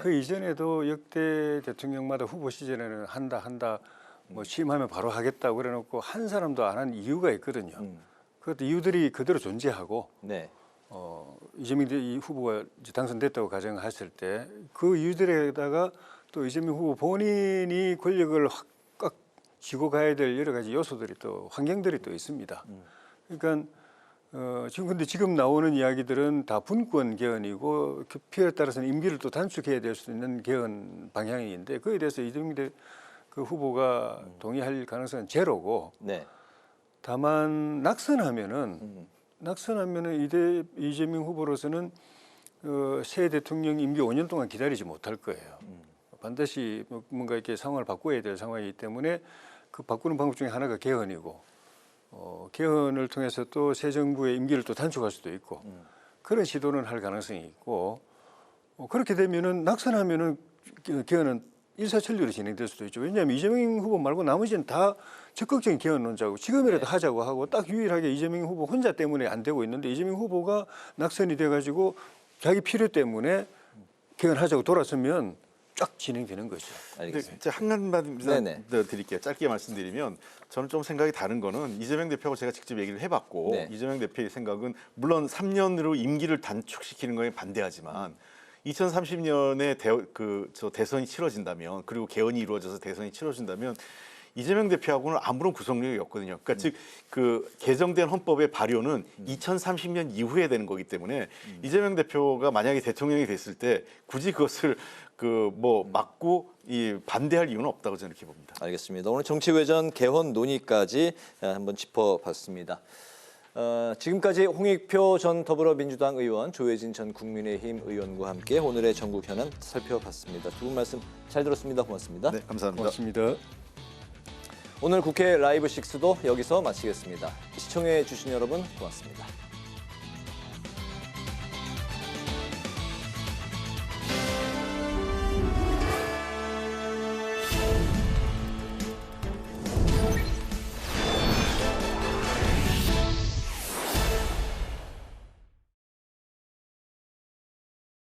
그 이전에도 역대 대통령마다 후보 시절에는 한다. 뭐 취임하면 바로 하겠다고 그래놓고 한 사람도 안 한 이유가 있거든요. 그것도 이유들이 그대로 존재하고 이재명 후보가 이제 당선됐다고 가정했을 때 그 이유들에다가 또 이재명 후보 본인이 권력을 꽉 쥐고 가야 될 여러 가지 요소들이 또 환경들이 또 있습니다. 그러니까 지금 나오는 이야기들은 다 분권 개헌이고 필요에 따라서는 임기를 또 단축해야 될 수 있는 개헌 방향인데 그에 대해서 이재명 그 후보가 동의할 가능성은 제로고 다만 낙선하면은 이재명 후보로서는 새 대통령 임기 5년 동안 기다리지 못할 거예요. 반드시 뭔가 이렇게 상황을 바꿔야 될 상황이기 때문에 그 바꾸는 방법 중에 하나가 개헌이고 개헌을 통해서 또 새 정부의 임기를 또 단축할 수도 있고 그런 시도는 할 가능성이 있고 그렇게 되면은 낙선하면은 개헌은 일사천리로 진행될 수도 있죠. 왜냐하면 이재명 후보 말고 나머지는 다 적극적인 개헌론자고 지금이라도 하자고 하고 딱 유일하게 이재명 후보 혼자 때문에 안 되고 있는데 이재명 후보가 낙선이 돼가지고 자기 필요 때문에 개헌하자고 돌아서면 쫙 진행되는 거죠. 알겠습니다. 한 가지만 더 드릴게요. 짧게 말씀드리면 저는 좀 생각이 다른 거는 이재명 대표하고 제가 직접 얘기를 해봤고 이재명 대표의 생각은 물론 3년으로 임기를 단축시키는 거에 반대하지만 2030년에 대선이 치러진다면 그리고 개헌이 이루어져서 대선이 치러진다면 이재명 대표하고는 아무런 구속력이 없거든요. 그러니까 즉 그 개정된 헌법의 발효는 2030년 이후에 되는 거기 때문에 이재명 대표가 만약에 대통령이 됐을 때 굳이 그것을 막고 반대할 이유는 없다고 저는 이렇게 봅니다. 알겠습니다. 오늘 정치외전 개헌 논의까지 한번 짚어봤습니다. 지금까지 홍익표 전 더불어민주당 의원, 조혜진 전 국민의힘 의원과 함께 오늘의 전국 현안 살펴봤습니다. 두 분 말씀 잘 들었습니다. 고맙습니다. 네, 감사합니다. 고맙습니다. 오늘 국회 라이브 6도 여기서 마치겠습니다. 시청해 주신 여러분 고맙습니다.